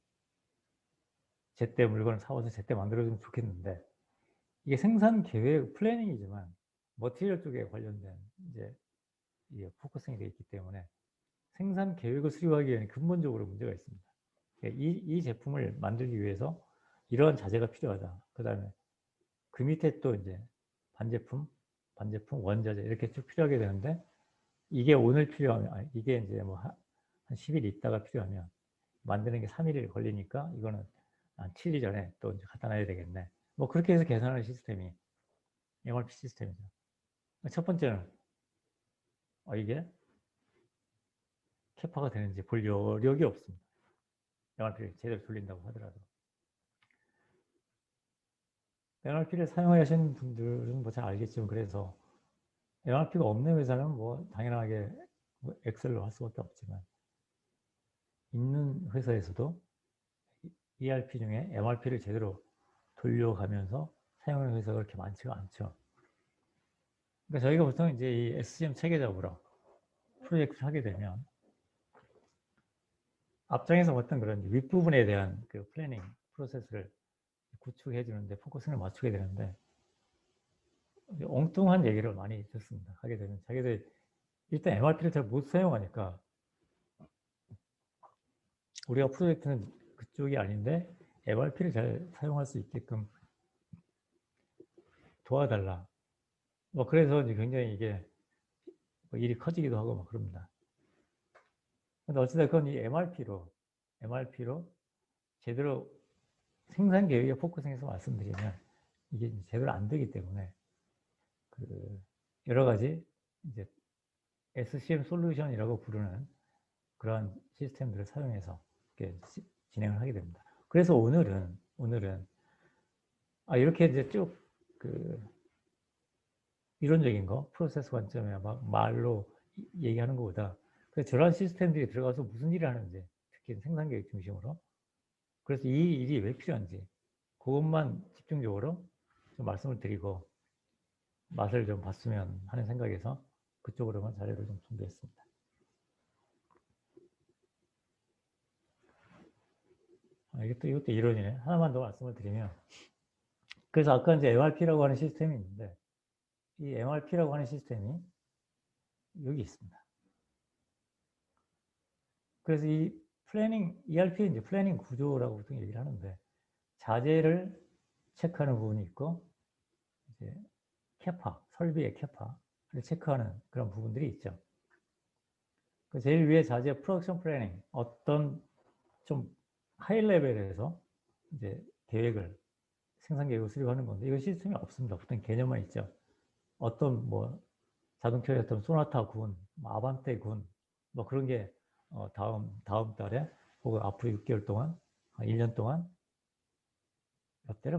제때 물건을 사와서 제때 만들어주면 좋겠는데 이게 생산 계획 플래닝이지만 머티리얼 쪽에 관련된 이제 이게 포커싱이 되어 있기 때문에 생산 계획을 수립하기에는 근본적으로 문제가 있습니다. 이 제품을 만들기 위해서 이러한 자재가 필요하다. 그 다음에 그 밑에 또 이제 반제품, 원자재 이렇게 쭉 필요하게 되는데 이게 오늘 필요하면 이게 이제 뭐 한 10일 있다가 필요하면 만드는 게 3일 걸리니까 이거는 한 7일 전에 또 이제 갖다 놔야 되겠네. 뭐 그렇게 해서 계산하는 시스템이 MRP 시스템이죠. 첫 번째는 이게 캐파가 되는지 볼 여력이 없습니다. MRP를 제대로 돌린다고 하더라도. MRP를 사용하시는 분들은 뭐 잘 알겠지만, 그래서 MRP가 없는 회사는 뭐 당연하게 엑셀로 할 수밖에 없지만, 있는 회사에서도 ERP 중에 MRP를 제대로 돌려가면서 사용하는 회사가 그렇게 많지가 않죠. 그러니까 저희가 보통 이제 이 SCM 체계적으로 프로젝트를 하게 되면 앞장에서 어떤 그런 윗부분에 대한 그 플래닝 프로세스를 구축해 주는데 포커스를 맞추게 되는데, 엉뚱한 얘기를 많이 듣습니다. 하게 되면 자기들 일단 MRP를 잘 못 사용하니까, 우리가 프로젝트는 그쪽이 아닌데 MRP를 잘 사용할 수 있게끔 도와달라. 뭐 그래서 이제 굉장히 이게 뭐 일이 커지기도 하고 막 그럽니다. 근데 어찌됐건 이 MRP로 제대로 생산 계획에 포커싱해서 말씀드리면 이게 제대로 안 되기 때문에 그 여러 가지 이제 SCM 솔루션이라고 부르는 그러한 시스템들을 사용해서 이렇게 진행을 하게 됩니다. 그래서 오늘은 이렇게 이제 쭉 그 이론적인 거, 프로세스 관점에 막 말로 얘기하는 것보다 저런 시스템들이 들어가서 무슨 일을 하는지, 특히 생산 계획 중심으로, 그래서 이 일이 왜 필요한지 그것만 집중적으로 좀 말씀을 드리고 맛을 좀 봤으면 하는 생각에서 그쪽으로만 자료를 좀 준비했습니다. 이것도 이론이네. 하나만 더 말씀을 드리면, 그래서 아까 이제 MRP라고 하는 시스템이 있는데, 이 MRP라고 하는 시스템이 여기 있습니다. 그래서 이 플래닝, ERP는 이제 플래닝 구조라고 보통 얘기를 하는데, 자재를 체크하는 부분이 있고, 이제 캐파, 설비의 캐파를 체크하는 그런 부분들이 있죠. 그 제일 위에 자재 프로덕션 플래닝, 어떤 좀 하이 레벨에서 이제 생산 계획을 수립하는 건데, 이거 시스템이 없습니다. 보통 개념만 있죠. 어떤 뭐 자동차의 어떤 소나타 군, 아반떼 군, 뭐 그런 게 다음 달에 혹은 앞으로 6개월 동안, 1년 동안 몇 대를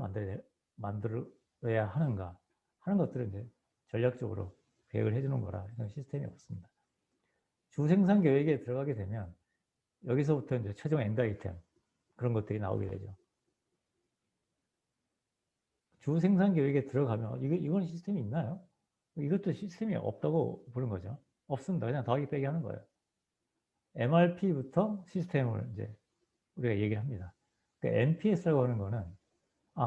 만들어야 하는가 하는 것들을 이제 전략적으로 계획을 해주는 거라 이런 시스템이 없습니다. 주 생산 계획에 들어가게 되면 여기서부터 이제 최종 엔드 아이템 그런 것들이 나오게 되죠. 주 생산 계획에 들어가면 이건 시스템이 있나요? 이것도 시스템이 없다고 보는 거죠. 없습니다. 그냥 더하기 빼기 하는 거예요. MRP부터 시스템을 이제 우리가 얘기를 합니다. 그러니까 NPS라고 하는 거는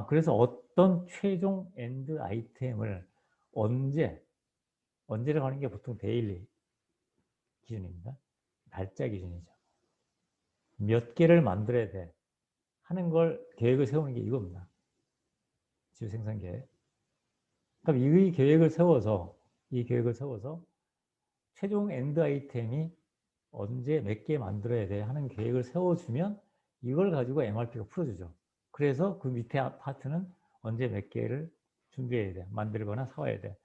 그래서 어떤 최종 엔드 아이템을 언제라고 하는 게 보통 데일리 기준입니다. 날짜 기준이죠. 몇 개를 만들어야 돼 하는 걸 계획을 세우는 게 이겁니다. 주 생산 계획. 그럼 이 계획을 세워서 최종 엔드 아이템이 언제 몇 개 만들어야 돼 하는 계획을 세워주면 이걸 가지고 MRP가 풀어주죠. 그래서 그 밑에 파트는 언제 몇 개를 준비해야 돼, 만들거나 사와야 돼.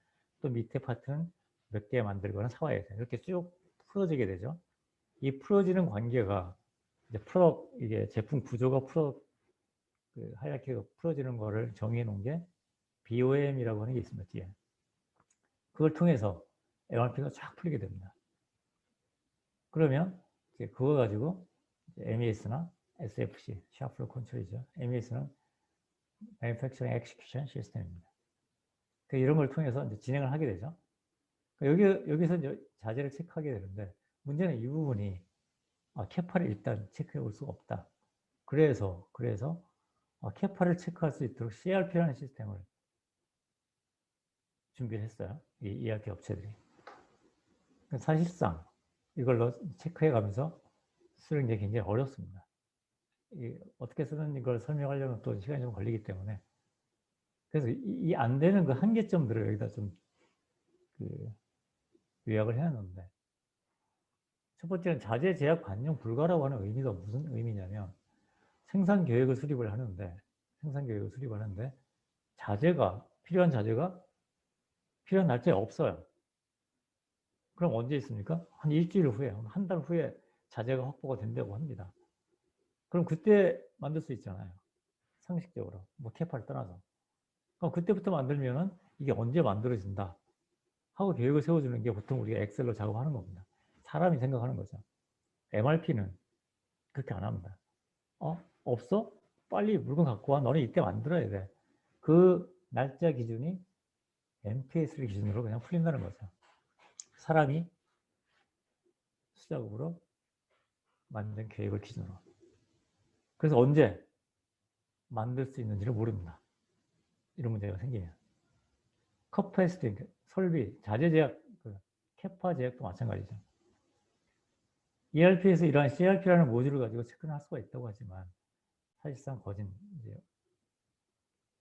또 밑에 파트는 몇 개 만들거나 사와야 돼. 이렇게 쭉 풀어지게 되죠. 이 풀어지는 관계가 이게 제품 구조가 하이라키가 풀어지는 거를 정의해 놓은 게 BOM이라고 하는 게 있습니다. 뒤에. 그걸 통해서 MRP가 쫙 풀리게 됩니다. 그러면 이제 그거 가지고 MES나 SFC, 샤프로 컨트롤이죠. MES는 Manufacturing Execution System입니다. 이런 걸 통해서 이제 진행을 하게 되죠. 여기서 이제 자재를 체크하게 되는데, 문제는 이 부분이 캐파를 일단 체크해 볼 수가 없다. 그래서 캐파를 체크할 수 있도록 CRP라는 시스템을 준비를 했어요. 이 ERP 업체들이. 사실상 이걸로 체크해 가면서 쓰는 게 굉장히 어렵습니다. 어떻게 쓰는 걸 설명하려면 또 시간이 좀 걸리기 때문에, 그래서 이 안 되는 그 한계점들을 여기다 좀 요약을 해놨는데, 첫 번째는 자재 제약 반영 불가라고 하는 의미가 무슨 의미냐면, 생산 계획을 수립을 하는데 필요한 자재가 필요한 날짜에 없어요. 그럼 언제 있습니까? 한 일주일 후에, 한 달 후에 자재가 확보가 된다고 합니다. 그럼 그때 만들 수 있잖아요. 상식적으로. 뭐 캐파를 떠나서. 그럼 그때부터 만들면은 이게 언제 만들어진다 하고 계획을 세워주는 게 보통 우리가 엑셀로 작업하는 겁니다. 사람이 생각하는 거죠. MRP는 그렇게 안 합니다. 없어? 빨리 물건 갖고 와. 너는 이때 만들어야 돼. 그 날짜 기준이 MPS를 기준으로 그냥 풀린다는 거죠. 사람이 수작업으로 만든 계획을 기준으로. 그래서 언제 만들 수 있는지를 모릅니다. 이런 문제가 생기면. 커패시티, 설비, 자재 제약, 캐파 제약도 마찬가지죠. ERP에서 이러한 CRP라는 모듈을 가지고 체크를 할 수가 있다고 하지만 사실상 거진 이제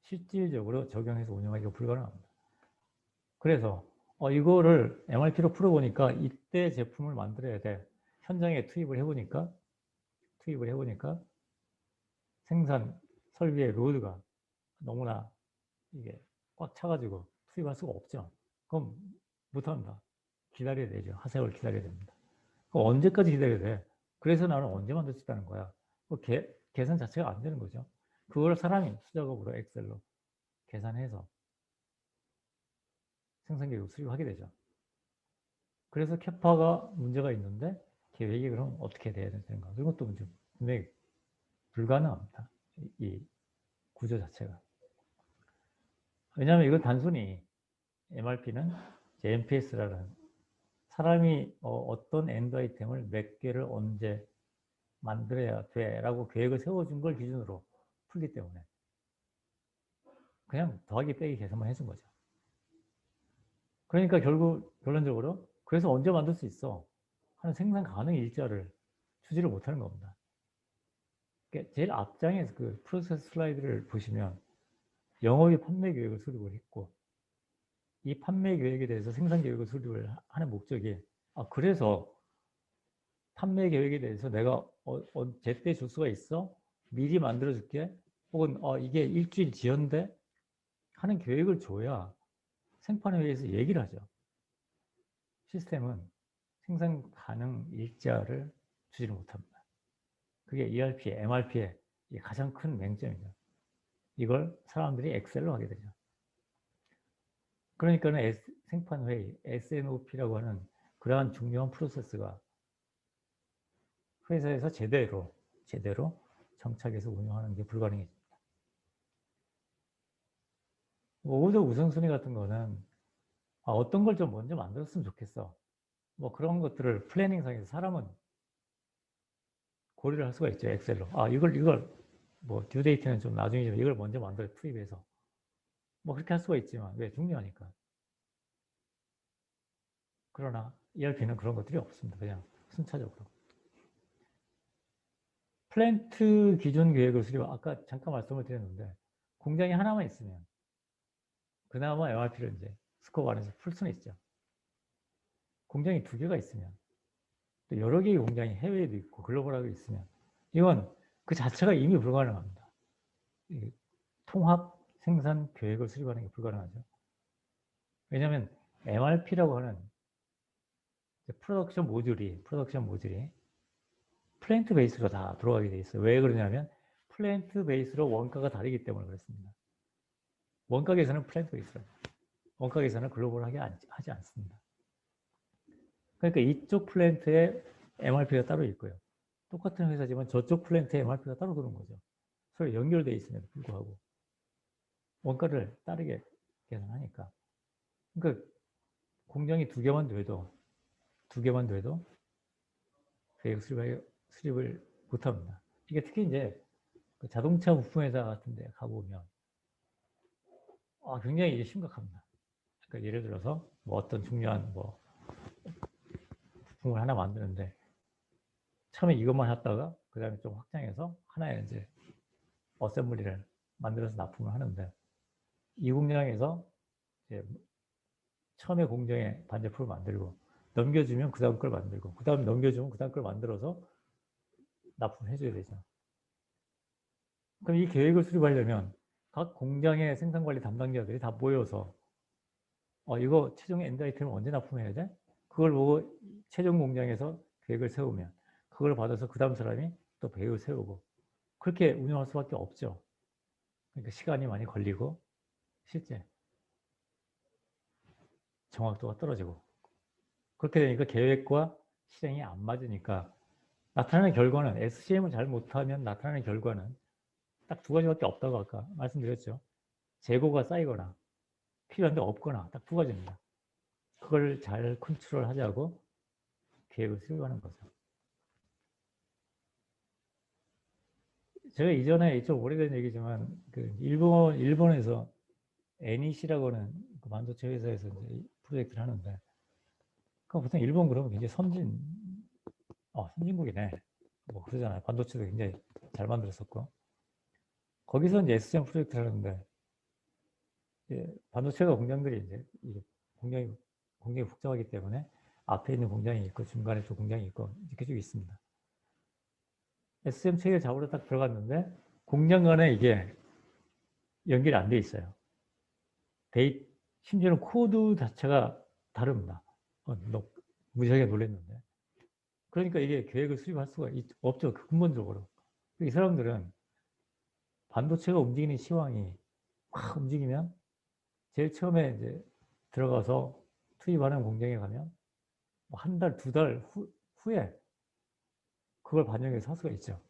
실질적으로 적용해서 운영하기가 불가능합니다. 그래서 이거를 MRP로 풀어보니까 이때 제품을 만들어야 돼. 현장에 투입을 해보니까 생산 설비의 로드가 너무나 이게 꽉 차가지고 투입할 수가 없죠. 그럼 못합니다. 기다려야 되죠. 하세월 기다려야 됩니다. 그럼 언제까지 기다려야 돼? 그래서 나는 언제 만들 수 있다는 거야. 계산 자체가 안 되는 거죠. 그걸 사람이 수작업으로 엑셀로 계산해서 생산계획을 수립하게 되죠. 그래서 캐파가 문제가 있는데 계획이 그럼 어떻게 돼야 되는가. 이것도 문제 분명히 불가능합니다. 이 구조 자체가. 왜냐하면 이건 단순히 MRP는 MPS라는 사람이 어떤 엔드 아이템을 몇 개를 언제 만들어야 돼라고 계획을 세워준 걸 기준으로 풀기 때문에 그냥 더하기 빼기 계산만 해준 거죠. 그러니까 결론적으로 그래서 언제 만들 수 있어 하는 생산 가능 일자를 추지를 못하는 겁니다. 그러니까 제일 앞장에서 그 프로세스 슬라이드를 보시면 영업이 판매 계획을 수립을 했고 이 판매 계획에 대해서 생산 계획을 수립을 하는 목적이 그래서 판매 계획에 대해서 내가 제때 줄 수가 있어? 미리 만들어줄게? 혹은 이게 일주일 지연돼? 하는 계획을 줘야 생판에 의해서 얘기를 하죠. 시스템은 생산 가능 일자를 주지를 못합니다. 그게 ERP, MRP의 가장 큰 맹점이죠. 이걸 사람들이 엑셀로 하게 되죠. 그러니까는 생판회의, SNOP라고 하는 그러한 중요한 프로세스가 회사에서 제대로 정착해서 운영하는 게 불가능해집니다. 오더 우선순위 같은 거는 어떤 걸 좀 먼저 만들었으면 좋겠어. 뭐 그런 것들을 플래닝상에서 사람은 고려를 할 수가 있죠. 엑셀로. 이걸 뭐 듀데이트는 좀 나중이지만 이걸 먼저 만들어 투입해서 뭐 그렇게 할 수가 있지만 왜 중요하니까. 그러나 ERP는 그런 것들이 없습니다. 그냥 순차적으로. 플랜트 기준 계획을 수립, 아까 잠깐 말씀을 드렸는데 공장이 하나만 있으면 그나마 MRP를 이제 스코프 안에서 풀 수는 있죠. 공장이 2개가 있으면 또 여러 개의 공장이 해외에도 있고 글로벌하게 있으면 이건 그 자체가 이미 불가능합니다. 통합 생산 계획을 수립하는 게 불가능하죠. 왜냐하면 MRP라고 하는 프로덕션 모듈이 플랜트 베이스로 다 들어가게 돼 있어요. 왜 그러냐면 플랜트 베이스로 원가가 다르기 때문에 그렇습니다. 원가 계산은 플랜트 베이스로, 원가 계산은 글로벌하게 하지 않습니다. 그러니까 이쪽 플랜트에 MRP가 따로 있고요. 똑같은 회사지만 저쪽 플랜트에 MRP가 따로 도는 거죠. 서로 연결되어 있음에도 불구하고 원가를 다르게 계산하니까. 그러니까 공장이 2개만 돼도 계획 수립을 못합니다. 이게 특히 이제 그 자동차 부품회사 같은 데 가보면 굉장히 이제 심각합니다. 그러니까 예를 들어서 뭐 어떤 중요한 뭐 부품을 하나 만드는데 처음에 이것만 했다가 그 다음에 좀 확장해서 하나의 이제 어셈블리를 만들어서 납품을 하는데 이 공장에서 이제 처음에 공장에 반제품을 만들고 넘겨주면 그 다음 걸 만들고 그 다음 넘겨주면 그 다음 걸 만들어서 납품해줘야 되죠. 그럼 이 계획을 수립하려면 각 공장의 생산관리 담당자들이 다 모여서 이거 최종 엔드 아이템을 언제 납품해야 돼? 그걸 보고 최종 공장에서 계획을 세우면 그걸 받아서 그 다음 사람이 또 계획을 세우고 그렇게 운영할 수밖에 없죠. 그러니까 시간이 많이 걸리고 실제 정확도가 떨어지고 그렇게 되니까 계획과 실행이 안 맞으니까 나타나는 결과는 SCM을 잘 못하면 나타나는 결과는 딱 두 가지밖에 없다고 아까 말씀드렸죠. 재고가 쌓이거나 필요한데 없거나 딱 두 가지입니다. 그걸 잘 컨트롤하자고 계획을 수립하는 거죠. 제가 이전에 좀 오래된 얘기지만 그 일본에서 NEC라고 하는 그 반도체 회사에서 이제 프로젝트를 하는데 그 보통 일본 그러면 굉장히 선진국이네. 뭐 그러잖아요. 반도체도 굉장히 잘 만들었었고 거기서 이제 SCM 프로젝트를 하는데 반도체가 공장들이 이제 공장이 굉장히 복잡하기 때문에 앞에 있는 공장이 있고 중간에 또 공장이 있고 이렇게 쭉 있습니다. SCM 체계 작업으로 딱 들어갔는데 공장 간에 이게 연결이 안 돼 있어요. 심지어는 코드 자체가 다릅니다. 무지하게 놀랐는데. 그러니까 이게 계획을 수립할 수가 없죠. 근본적으로. 이 사람들은 반도체가 움직이는 시황이 확 움직이면 제일 처음에 이제 들어가서 투입하는 공장에 가면 한 달, 두 달 후에 그걸 반영해서 살 수가 있죠.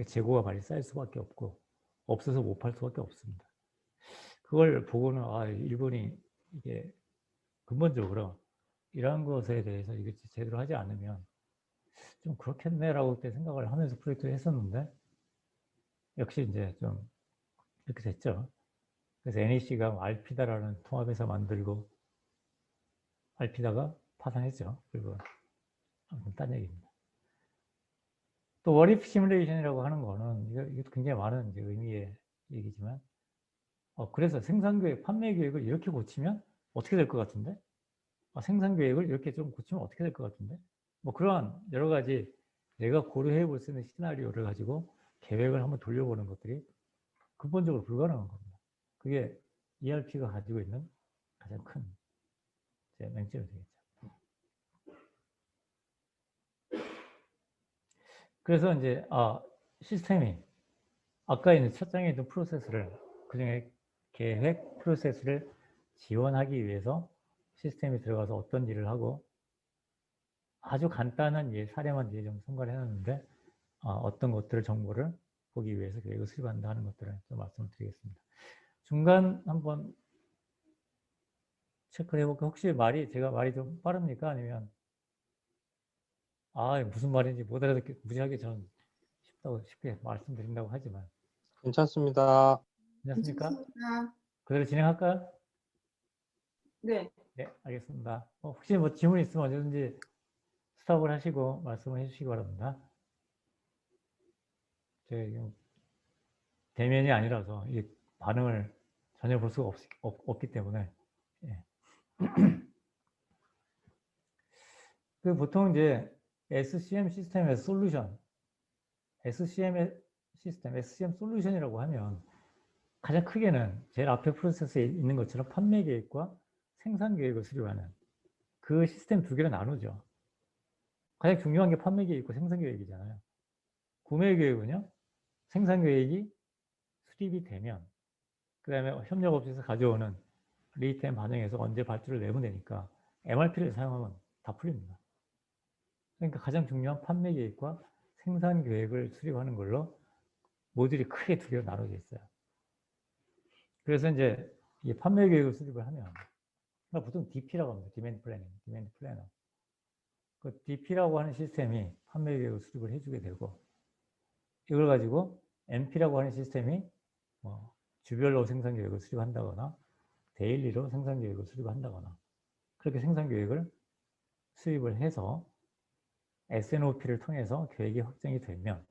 재고가 많이 쌓일 수밖에 없고 없어서 못 팔 수밖에 없습니다. 그걸 보고는 일본이 이게 근본적으로 이러한 것에 대해서 이게 제대로 하지 않으면 좀 그렇겠네라고 그때 생각을 하면서 프로젝트를 했었는데 역시 이제 좀 이렇게 됐죠. 그래서 NEC가 알피다라는 통합회사 만들고 알피다가 파산했죠. 그리고 아무튼 딴 얘기입니다. 또 워리프 시뮬레이션이라고 하는 거는 이것도 굉장히 많은 이제 의미의 얘기지만 그래서 생산 계획, 판매 계획을 이렇게 고치면 어떻게 될 것 같은데? 생산 계획을 이렇게 좀 고치면 어떻게 될 것 같은데? 뭐 그러한 여러 가지 내가 고려해 볼 수 있는 시나리오를 가지고 계획을 한번 돌려보는 것들이 근본적으로 불가능한 겁니다. 그게 ERP가 가지고 있는 가장 큰 맹점이 되겠죠. 그래서 이제 시스템이 아까 있는 첫 장에 있는 프로세스를 그중에 계획 프로세스를 지원하기 위해서 시스템이 들어가서 어떤 일을 하고 아주 간단한 사례만 좀 첨가를 해놨는데 어떤 것들을 정보를 보기 위해서 계획을 수립한다 하는 것들을 좀 말씀을 드리겠습니다. 중간 한번 체크를 해볼까? 혹시 제가 말이 좀 빠릅니까? 아니면 무슨 말인지 못 알아듣게 무지하게 저는 쉽게 말씀드린다고 하지만 괜찮습니다. 괜찮습니까? 괜찮습니다. 그대로 진행할까요? 네. 네, 알겠습니다. 혹시 뭐 질문 있으면 언제든지 스톱을 하시고 말씀을 해주시기 바랍니다. 제가 대면이 아니라서 이 반응을 전혀 볼 수가 없기 때문에 예. 보통 이제 SCM 시스템의 솔루션, SCM 솔루션이라고 하면 가장 크게는 제일 앞에 프로세스에 있는 것처럼 판매 계획과 생산 계획을 수립하는 그 시스템 두 개를 나누죠. 가장 중요한 게 판매 계획과 생산 계획이잖아요. 구매 계획은요, 생산 계획이 수립이 되면 그 다음에 협력업체에서 가져오는 리타임 반영해서 언제 발주를 내면 되니까 MRP를 사용하면 다 풀립니다. 그러니까 가장 중요한 판매 계획과 생산 계획을 수립하는 걸로 모듈이 크게 두 개로 나눠져 있어요. 그래서 이제 이 판매 계획을 수립을 하면 보통 DP라고 합니다. 디맨드 플래너. 그 DP라고 하는 시스템이 판매 계획을 수립을 해주게 되고 이걸 가지고 MP라고 하는 시스템이 주별로 생산 계획을 수립한다거나 데일리로 생산 계획을 수립한다거나 그렇게 생산 계획을 수립을 해서 SNOP를 통해서 계획이 확정이 되면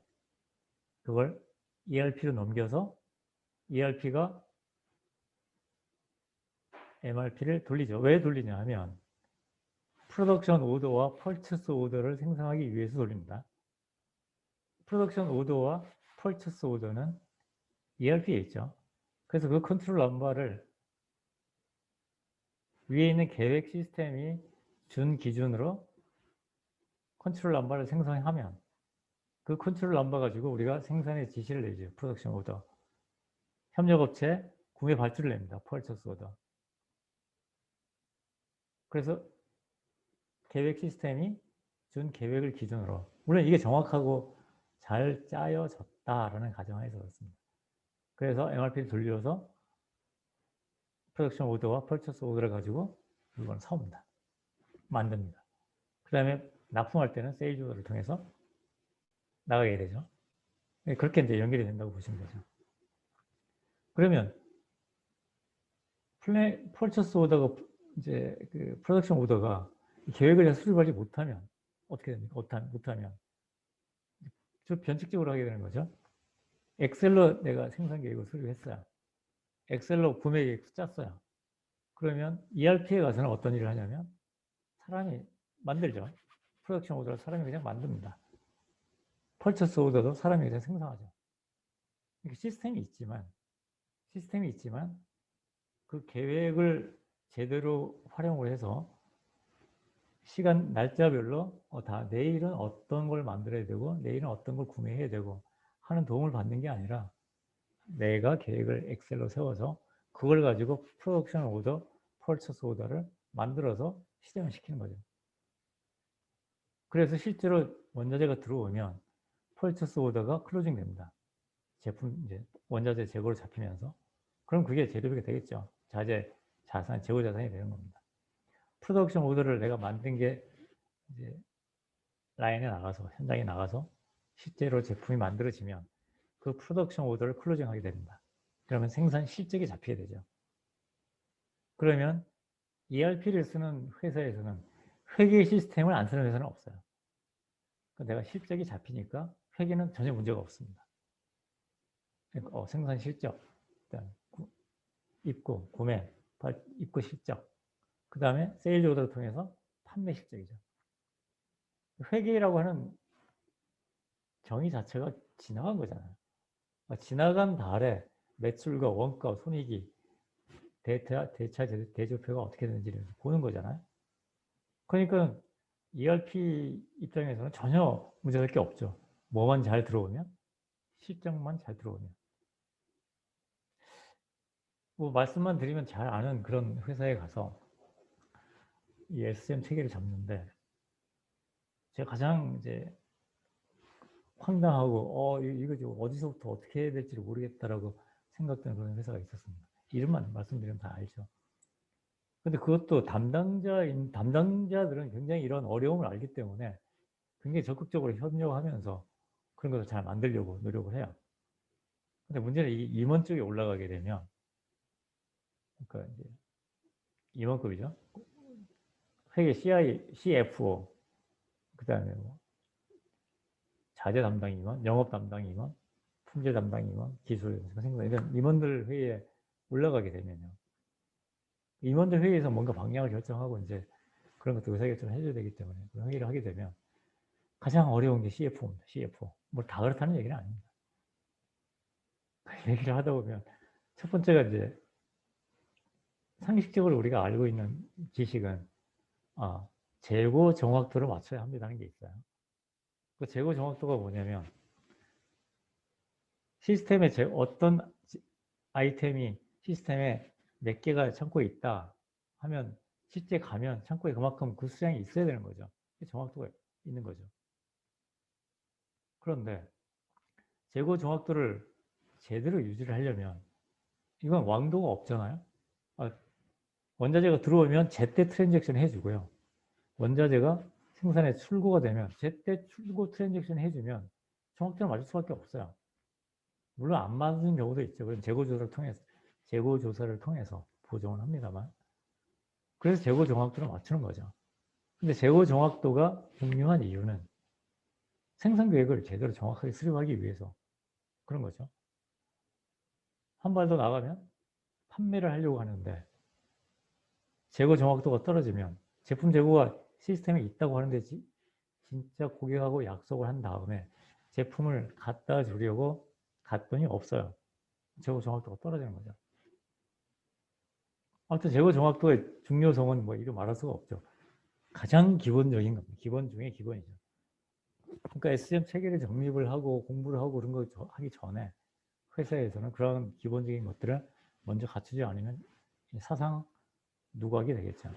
그걸 ERP로 넘겨서 ERP가 MRP를 돌리죠. 왜 돌리냐 하면 프로덕션 오더와 펄처스 오더를 생성하기 위해서 돌립니다. 프로덕션 오더와 펄처스 오더는 ERP에 있죠. 그래서 그 컨트롤 넘버를 위에 있는 계획 시스템이 준 기준으로 컨트롤 넘버를 생성하면 그 컨트롤 넘버 가지고 우리가 생산의 지시를 내죠. 프로덕션 오더. 협력업체 구매 발주를 냅니다. 퍼처스 오더. 그래서 계획 시스템이 준 계획을 기준으로, 물론 이게 정확하고 잘 짜여졌다라는 가정하에서 그렇습니다. 그래서 MRP를 돌려서 프로덕션 오더와 퍼처스 오더를 가지고 물건을 사옵니다. 만듭니다. 그 다음에 납품할 때는 세일즈 오더를 통해서 나가게 되죠. 그렇게 이제 연결이 된다고 보시면 되죠. 그러면 퍼처스 오더가 이제 그 프로덕션 오더가 계획을 수립하지 못하면 어떻게 됩니까? 못하면 좀 변칙적으로 하게 되는 거죠. 엑셀로 내가 생산 계획을 수립했어요. 엑셀로 구매 계획도 짰어요. 그러면 ERP에 가서는 어떤 일을 하냐면 사람이 만들죠. 프로덕션 오더를 사람이 그냥 만듭니다. 퍼처스 오더도 사람이 그냥 생성하죠. 시스템이 있지만 그 계획을 제대로 활용을 해서 시간 날짜별로 다 내일은 어떤 걸 만들어야 되고 내일은 어떤 걸 구매해야 되고 하는 도움을 받는 게 아니라 내가 계획을 엑셀로 세워서 그걸 가지고 프로덕션 오더, 퍼처스 오더를 만들어서 실행을 시키는 거죠. 그래서 실제로 원자재가 들어오면 퍼처스 오더가 클로징 됩니다. 제품 이제 원자재 재고로 잡히면서 그럼 그게 재료비가 되겠죠. 자산, 재고 자산이 되는 겁니다. 프로덕션 오더를 내가 만든 게 이제 라인에 나가서 현장에 나가서 실제로 제품이 만들어지면 그 프로덕션 오더를 클로징하게 됩니다. 그러면 생산 실적이 잡히게 되죠. 그러면 ERP를 쓰는 회사에서는 회계 시스템을 안 쓰는 회사는 없어요. 내가 실적이 잡히니까 회계는 전혀 문제가 없습니다. 그러니까 생산 실적, 입고, 구매, 입고 실적, 그 다음에 세일즈 오더를 통해서 판매 실적이죠. 회계라고 하는 정의 자체가 지나간 거잖아요. 지나간 달에 매출과 원가, 손익이 대차, 대조표가 어떻게 되는지를 보는 거잖아요. 그러니까 ERP 입장에서는 전혀 문제될 게 없죠. 뭐만 잘 들어오면, 실적만 잘 들어오면. 뭐 말씀만 드리면 잘 아는 그런 회사에 가서 이 SCM 체계를 잡는데 제가 가장 이제 황당하고 이거 지금 어디서부터 어떻게 해야 될지를 모르겠다라고 생각되는 그런 회사가 있었습니다. 이름만 말씀드리면 다 알죠. 근데 그것도 담당자들은 굉장히 이런 어려움을 알기 때문에 굉장히 적극적으로 협력하면서 그런 것을 잘 만들려고 노력을 해요. 근데 문제는 이 임원 쪽에 올라가게 되면, 그러니까 이제 임원급이죠. 회계 CFO, 그 다음에 뭐 자재 담당 임원, 영업 담당 임원, 품질 담당 임원, 기술, 이런 임원들 회의에 올라가게 되면요. 임원들 회의에서 뭔가 방향을 결정하고 이제 그런 것도 의사결정을 해줘야 되기 때문에 회의를 하게 되면 가장 어려운 게 CFO입니다. CFO. 뭐 다 그렇다는 얘기는 아닙니다. 얘기를 하다 보면 첫 번째가 이제 상식적으로 우리가 알고 있는 지식은 재고 정확도를 맞춰야 합니다는 게 있어요. 그 재고 정확도가 뭐냐면 시스템에 어떤 아이템이 시스템에 몇 개가 창고에 있다 하면 실제 가면 창고에 그만큼 그 수량이 있어야 되는 거죠. 정확도가 있는 거죠. 그런데 재고 정확도를 제대로 유지를 하려면 이건 왕도가 없잖아요. 원자재가 들어오면 제때 트랜잭션 해주고요. 원자재가 생산에 출고가 되면 제때 출고 트랜잭션 해주면 정확도를 맞을 수밖에 없어요. 물론 안 맞는 경우도 있죠. 그럼 재고 조사를 통해서 보정을 합니다만. 그래서 재고 정확도를 맞추는 거죠. 근데 재고 정확도가 중요한 이유는 생산 계획을 제대로 정확하게 수립하기 위해서 그런 거죠. 한 발 더 나가면 판매를 하려고 하는데 재고 정확도가 떨어지면 제품 재고가 시스템에 있다고 하는데 진짜 고객하고 약속을 한 다음에 제품을 갖다 주려고 갔더니 없어요. 재고 정확도가 떨어지는 거죠. 아무튼 재고 정확도의 중요성은 뭐 이루 말할 수가 없죠. 가장 기본적인 겁니다. 기본 중에 기본이죠. 그러니까 SCM 체계를 정립을 하고 공부를 하고 그런 거 하기 전에 회사에서는 그런 기본적인 것들을 먼저 갖추지 않으면 사상 누각이 되겠죠.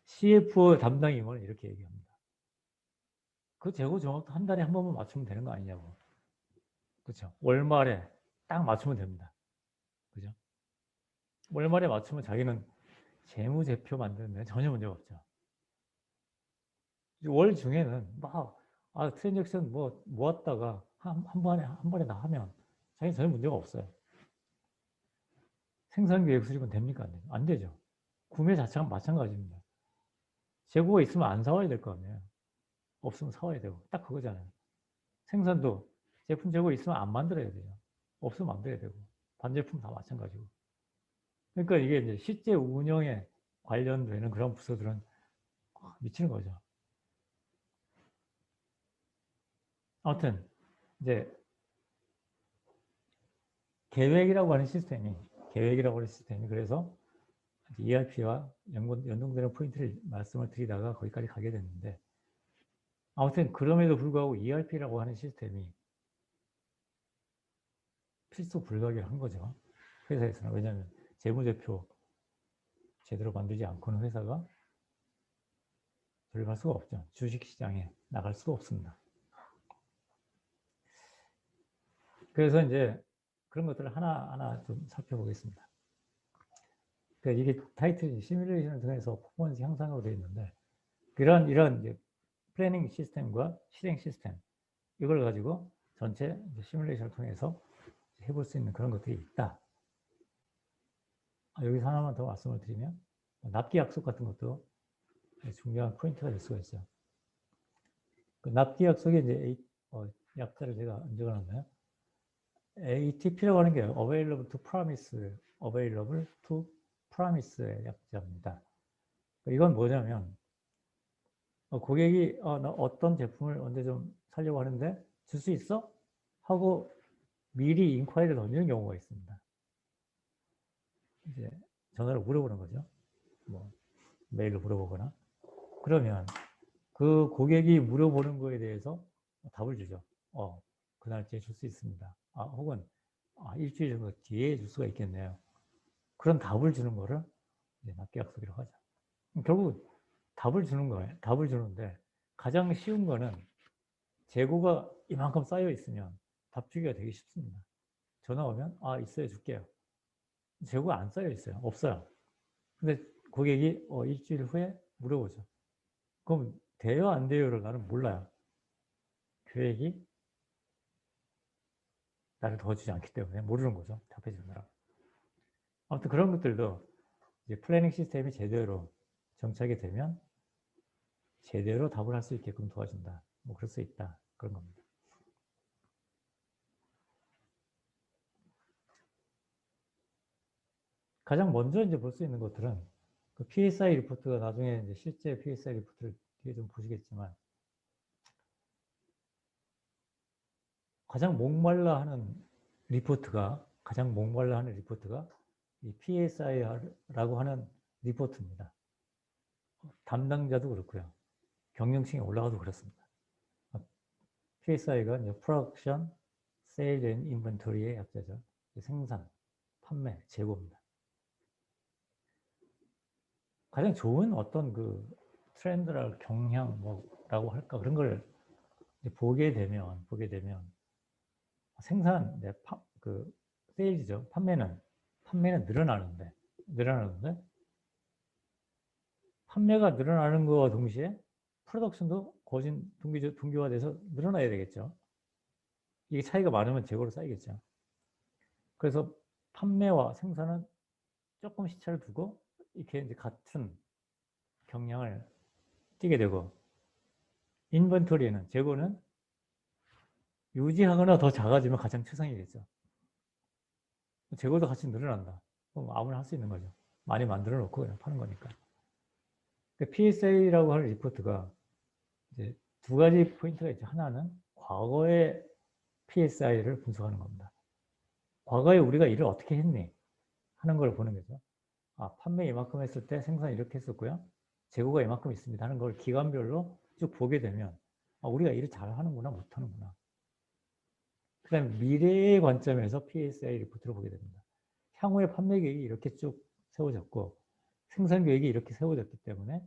CFO 담당임원은 이렇게 얘기합니다. 그 재고 정확도 한 달에 한 번만 맞추면 되는 거 아니냐고. 그렇죠. 월말에 딱 맞추면 됩니다. 그죠? 월말에 맞추면 자기는 재무제표 만드는 데 전혀 문제가 없죠. 월 중에는 막 트랜잭션 뭐 모았다가 한 번에 다 하면 자기는 전혀 문제가 없어요. 생산계획 수립은 됩니까? 안 돼요? 안 되죠. 구매 자체가 마찬가지입니다. 재고가 있으면 안 사와야 될 거 아니에요. 없으면 사와야 되고 딱 그거잖아요. 생산도 제품 재고 있으면 안 만들어야 돼요. 없으면 만들어야 되고 반제품 다 마찬가지고. 그러니까 이게 이제 실제 운영에 관련되는 그런 부서들은 미치는 거죠. 아무튼 이제 계획이라고 하는 시스템이 그래서 ERP와 연동되는 포인트를 말씀을 드리다가 거기까지 가게 됐는데 아무튼 그럼에도 불구하고 ERP라고 하는 시스템이 필수 불가결한 거죠. 회사에서는. 왜냐하면 재무제표 제대로 만들지 않고는 회사가 들어갈 수가 없죠. 주식시장에 나갈 수가 없습니다. 그래서 이제 그런 것들을 하나하나 좀 살펴보겠습니다. 그러니까 이게 타이틀이 시뮬레이션을 통해서 퍼포먼스 향상으로 되어 있는데 이런 이제 플래닝 시스템과 실행 시스템 이걸 가지고 전체 시뮬레이션을 통해서 해볼 수 있는 그런 것들이 있다. 여기서 하나만 더 말씀을 드리면 납기 약속 같은 것도 중요한 포인트가 될 수가 있어요. 그 납기 약속에 이제 약자를 제가 안 적어놨나요? ATP라고 하는 게 Available to Promise의 약자입니다. 이건 뭐냐면 고객이 나 어떤 제품을 언제 좀 사려고 하는데 줄 수 있어? 하고 미리 인콰이리를 던지는 경우가 있습니다. 이제 전화로 물어보는 거죠. 뭐 메일로 물어보거나. 그러면 그 고객이 물어보는 거에 대해서 답을 주죠. 그 날짜에 줄 수 있습니다. 혹은 일주일 정도 뒤에 줄 수가 있겠네요. 그런 답을 주는 거를 이제 납기 약속이라고 하죠. 결국 답을 주는 거예요. 답을 주는데 가장 쉬운 거는 재고가 이만큼 쌓여 있으면 답 주기가 되게 쉽습니다. 전화 오면 있어요, 줄게요. 재고가 안 쌓여 있어요. 없어요. 근데 고객이 일주일 후에 물어보죠. 그럼 돼요, 안 돼요를 나는 몰라요. 계획이 나를 도와주지 않기 때문에 모르는 거죠. 답해 주느라. 아무튼 그런 것들도 이제 플래닝 시스템이 제대로 정착이 되면 제대로 답을 할 수 있게끔 도와준다. 뭐 그럴 수 있다. 그런 겁니다. 가장 먼저 이제 볼 수 있는 것들은 그 PSI 리포트가 나중에 이제 실제 PSI 리포트를 뒤에 좀 보시겠지만 가장 목말라 하는 리포트가 이 PSI라고 하는 리포트입니다. 담당자도 그렇고요. 경영층에 올라가도 그렇습니다. PSI가 이제 Production, Sale and Inventory의 약자죠. 생산, 판매, 재고입니다. 가장 좋은 어떤 그 트렌드랄 경향 뭐라고 할까 그런 걸 보게 되면 생산, 그 세일즈죠. 판매는 늘어나는데 판매가 늘어나는 것과 동시에 프로덕션도 동기화돼서 늘어나야 되겠죠. 이게 차이가 많으면 재고로 쌓이겠죠. 그래서 판매와 생산은 조금 시차를 두고 이렇게 이제 같은 경향을 띠게 되고 인벤토리에는 재고는 유지하거나 더 작아지면 가장 최상이겠죠. 재고도 같이 늘어난다. 그럼 아무나 할 수 있는 거죠. 많이 만들어 놓고 그냥 파는 거니까. PSA라고 하는 리포트가 이제 두 가지 포인트가 있죠. 하나는 과거의 PSI를 분석하는 겁니다. 과거에 우리가 일을 어떻게 했니? 하는 걸 보는 거죠. 판매 이만큼 했을 때 생산 이렇게 했었고요. 재고가 이만큼 있습니다 하는 걸 기간별로 쭉 보게 되면 우리가 일을 잘하는구나 못하는구나. 그 다음에 미래의 관점에서 PSI 리포트를 보게 됩니다. 향후의 판매 계획이 이렇게 쭉 세워졌고 생산 계획이 이렇게 세워졌기 때문에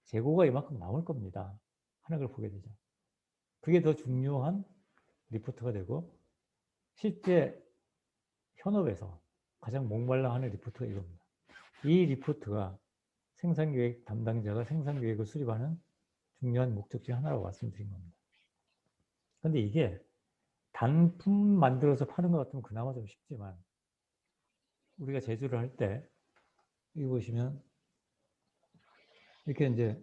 재고가 이만큼 남을 겁니다 하는 걸 보게 되죠. 그게 더 중요한 리포트가 되고 실제 현업에서 가장 목말라 하는 리포트가 이겁니다. 이 리포트가 생산계획 담당자가 생산계획을 수립하는 중요한 목적 중 하나라고 말씀드린 겁니다. 근데 이게 단품 만들어서 파는 것 같으면 그나마 좀 쉽지만 우리가 제조를 할 때 여기 보시면 이렇게 이제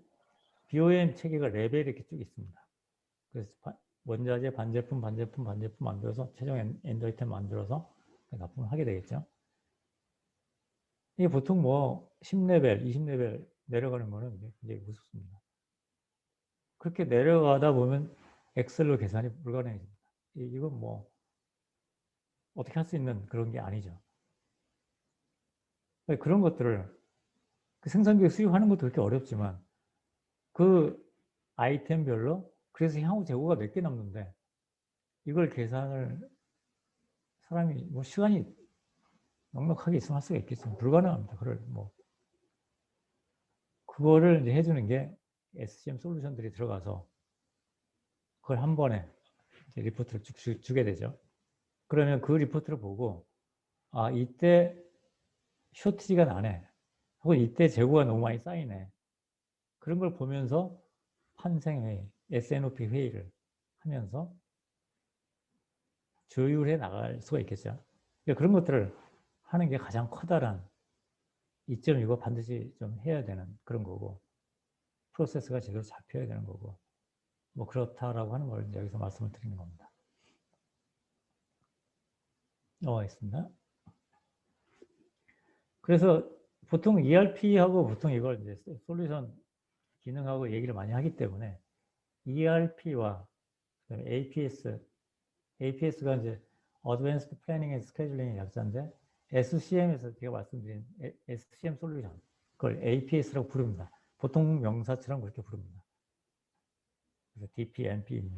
BOM 체계가 레벨이 이렇게 쭉 있습니다. 그래서 원자재, 반제품 만들어서 최종 엔드 아이템 만들어서 납품을 하게 되겠죠. 이게 보통 뭐 10레벨, 20레벨 내려가는 거는 굉장히 무섭습니다. 그렇게 내려가다 보면 엑셀로 계산이 불가능해집니다. 이건 뭐 어떻게 할 수 있는 그런 게 아니죠. 그런 것들을 생산계획 수립하는 것도 그렇게 어렵지만 그 아이템별로 그래서 향후 재고가 몇 개 남는데 이걸 계산을 사람이 뭐 시간이 넉넉하게 있으면 할 수가 있겠지만 불가능합니다. 그거를 이제 해주는 게 SCM 솔루션들이 들어가서 그걸 한 번에 이제 리포트를 쭉 주게 되죠. 그러면 그 리포트를 보고 이때 쇼티지가 나네 혹은 이때 재고가 너무 많이 쌓이네 그런 걸 보면서 판생회의, SNOP 회의를 하면서 조율해 나갈 수가 있겠죠. 그러니까 그런 것들을 하는 게 가장 커다란 이점이고 반드시 좀 해야 되는 그런 거고 프로세스가 제대로 잡혀야 되는 거고 뭐 그렇다라고 하는 걸 여기서 말씀을 드리는 겁니다. 있습니다. 그래서 보통 ERP하고 보통 이걸 이제 솔루션 기능하고 얘기를 많이 하기 때문에 ERP와 APS가 이제 Advanced Planning and Scheduling의 약자인데 SCM에서 제가 말씀드린 SCM 솔루션 그걸 APS라고 부릅니다. 보통 명사처럼 그렇게 부릅니다. 그래서 DP, MP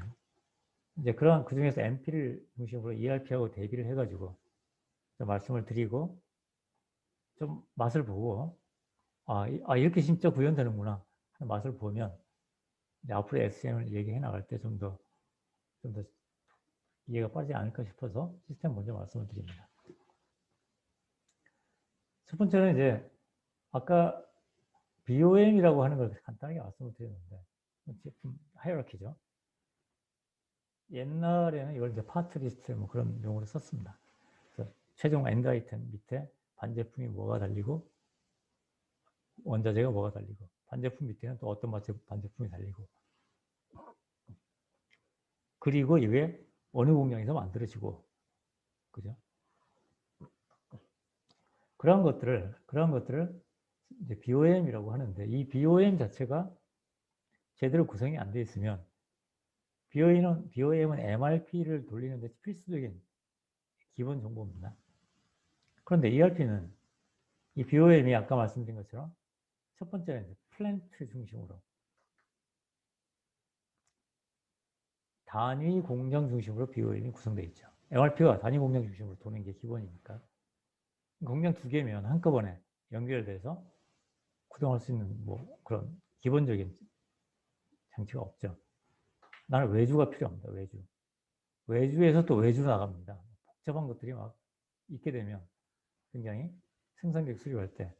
이제 그런 그 중에서 MP를 중심으로 ERP하고 대비를 해가지고 좀 말씀을 드리고 좀 맛을 보고 이렇게 진짜 구현되는구나 하는 맛을 보면 이제 앞으로 SCM을 얘기해 나갈 때 좀 더 이해가 빠지지 않을까 싶어서 시스템 먼저 말씀을 드립니다. 첫 번째는 이제 아까 BOM이라고 하는 걸 간단하게 말씀을 드렸는데 제품 하이어라키죠. 옛날에는 이걸 이제 파트 리스트 뭐 그런 용어로 썼습니다. 그래서 최종 엔드 아이템 밑에 반제품이 뭐가 달리고 원자재가 뭐가 달리고 반제품 밑에는 또 어떤 반제품이 달리고 그리고 이게 어느 공장에서 만들어지고 그죠? 그런 것들을 이제 BOM이라고 하는데 이 BOM 자체가 제대로 구성이 안 되어 있으면 BOM은 MRP를 돌리는 데 필수적인 기본 정보입니다. 그런데 ERP는 이 BOM이 아까 말씀드린 것처럼 첫 번째는 플랜트 중심으로 단위 공정 중심으로 BOM이 구성되어 있죠. MRP가 단위 공정 중심으로 도는 게 기본이니까 공정 두 개면 한꺼번에 연결돼서 구동할 수 있는 뭐 그런 기본적인 장치가 없죠. 나는 외주가 필요합니다. 외주에서 또 외주로 나갑니다. 복잡한 것들이 막 있게 되면 굉장히 생산계획 수립할 때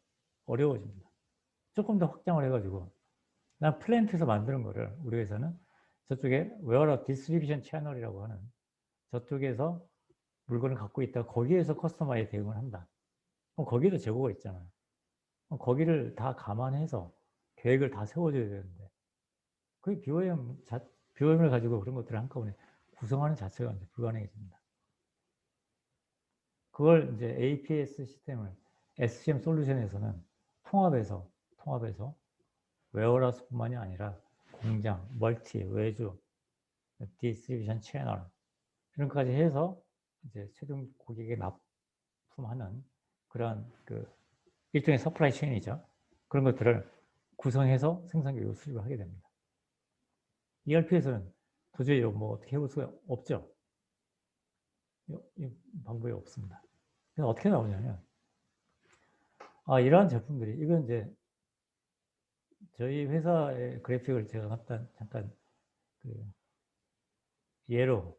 어려워집니다. 조금 더 확장을 해가지고 난 플랜트에서 만드는 거를 우리 회사는 저쪽에 웨어러 디스트리뷰션 채널이라고 하는 저쪽에서 물건을 갖고 있다가 거기에서 커스터마이즈 대응을 한다. 그럼 거기도 재고가 있잖아요. 그럼 거기를 다 감안해서 계획을 다 세워줘야 되는데 그 BOM을 가지고 그런 것들을 한꺼번에 구성하는 자체가 이제 불가능해집니다. 그걸 이제 APS 시스템을 SCM 솔루션에서는 통합해서 웨어하우스뿐만이 아니라 공장, 멀티, 외주, 디스트리뷰션 채널 이런 것까지 해서 이제 최종 고객에 납품하는 그런 그 일종의 서플라이 체인이죠. 그런 것들을 구성해서 생산 계획을 수립을 하게 됩니다. ERP에서는 도저히 뭐 어떻게 해볼 수가 없죠. 이 방법이 없습니다. 그래서 어떻게 나오냐면, 이러한 제품들이, 이건 이제 저희 회사의 그래픽을 제가 잠깐 그 예로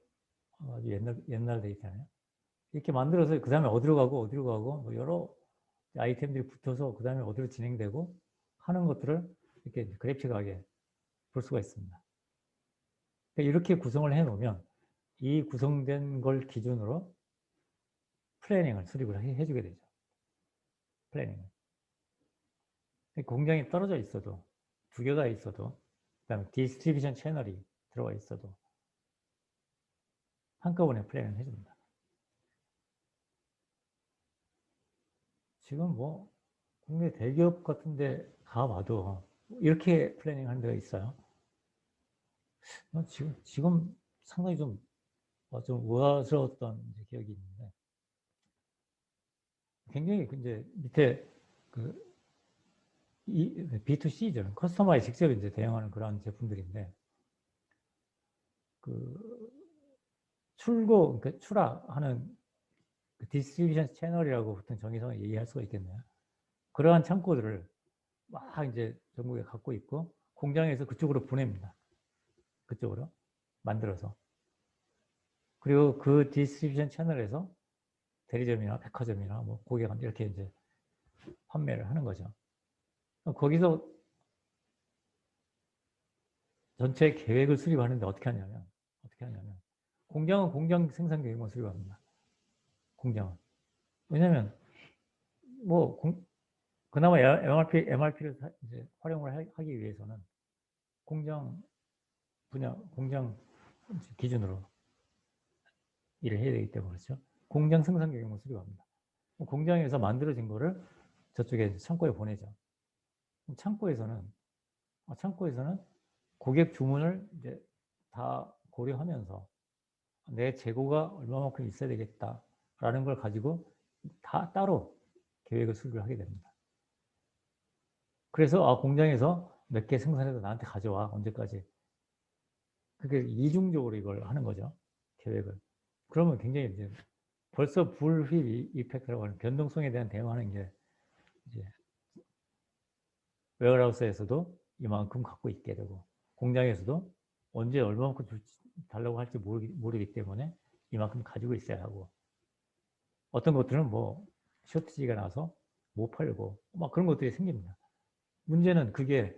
아주 옛날 데이터네요. 이렇게 만들어서 그 다음에 어디로 가고 뭐 여러 아이템들이 붙어서 그 다음에 어디로 진행되고 하는 것들을 이렇게 그래픽하게 볼 수가 있습니다. 그러니까 이렇게 구성을 해놓으면 이 구성된 걸 기준으로 플래닝을 수립을 해주게 되죠. 플래닝을. 공장이 떨어져 있어도, 두 개가 있어도, 그 다음에 디스트리뷰션 채널이 들어가 있어도 한꺼번에 플래닝을 해줍니다. 지금 뭐 국내 대기업 같은 데 가봐도 이렇게 플래닝 하는 데가 있어요. 지금 상당히 좀 우아스러웠던 기억이 있는데, 굉장히 이제 밑에 B2C죠. 커스터마에 직접 이제 대응하는 그런 제품들인데, 그러니까 출하하는 디스트리뷰션 채널이라고 보통 정의성을 얘기할 수가 있겠네요. 그러한 창고들을 막 이제 전국에 갖고 있고, 공장에서 그쪽으로 보냅니다. 그쪽으로 만들어서. 그리고 그 디스트리뷰션 채널에서 대리점이나 백화점이나 뭐 고객한테 이렇게 이제 판매를 하는 거죠. 거기서 전체 계획을 수립하는데 어떻게 하냐면 공장은 공장 생산 계획만 수립합니다. 공장은. 왜냐면 뭐 그나마 MRP를 이제 활용을 하기 위해서는 공장 기준으로 일을 해야 되기 때문에 그렇죠. 공장 생산 계획만 수립합니다. 공장에서 만들어진 거를 저쪽에 창고에 보내죠. 창고에서는 고객 주문을 이제 다 고려하면서 내 재고가 얼마만큼 있어야 되겠다라는 걸 가지고 다 따로 계획을 수립을 하게 됩니다. 그래서 공장에서 몇 개 생산해서 나한테 가져와, 언제까지. 그게 이중적으로 이걸 하는 거죠, 계획을. 그러면 굉장히 이제 벌써 불휘 이펙트라고 하는 변동성에 대한 대응하는 게 이제 웨어하우스에서도 이만큼 갖고 있게 되고, 공장에서도 언제 얼마만큼 달라고 할지 모르기 때문에 이만큼 가지고 있어야 하고, 어떤 것들은 뭐 쇼트지가 나서 못 팔고 막 그런 것들이 생깁니다. 문제는 그게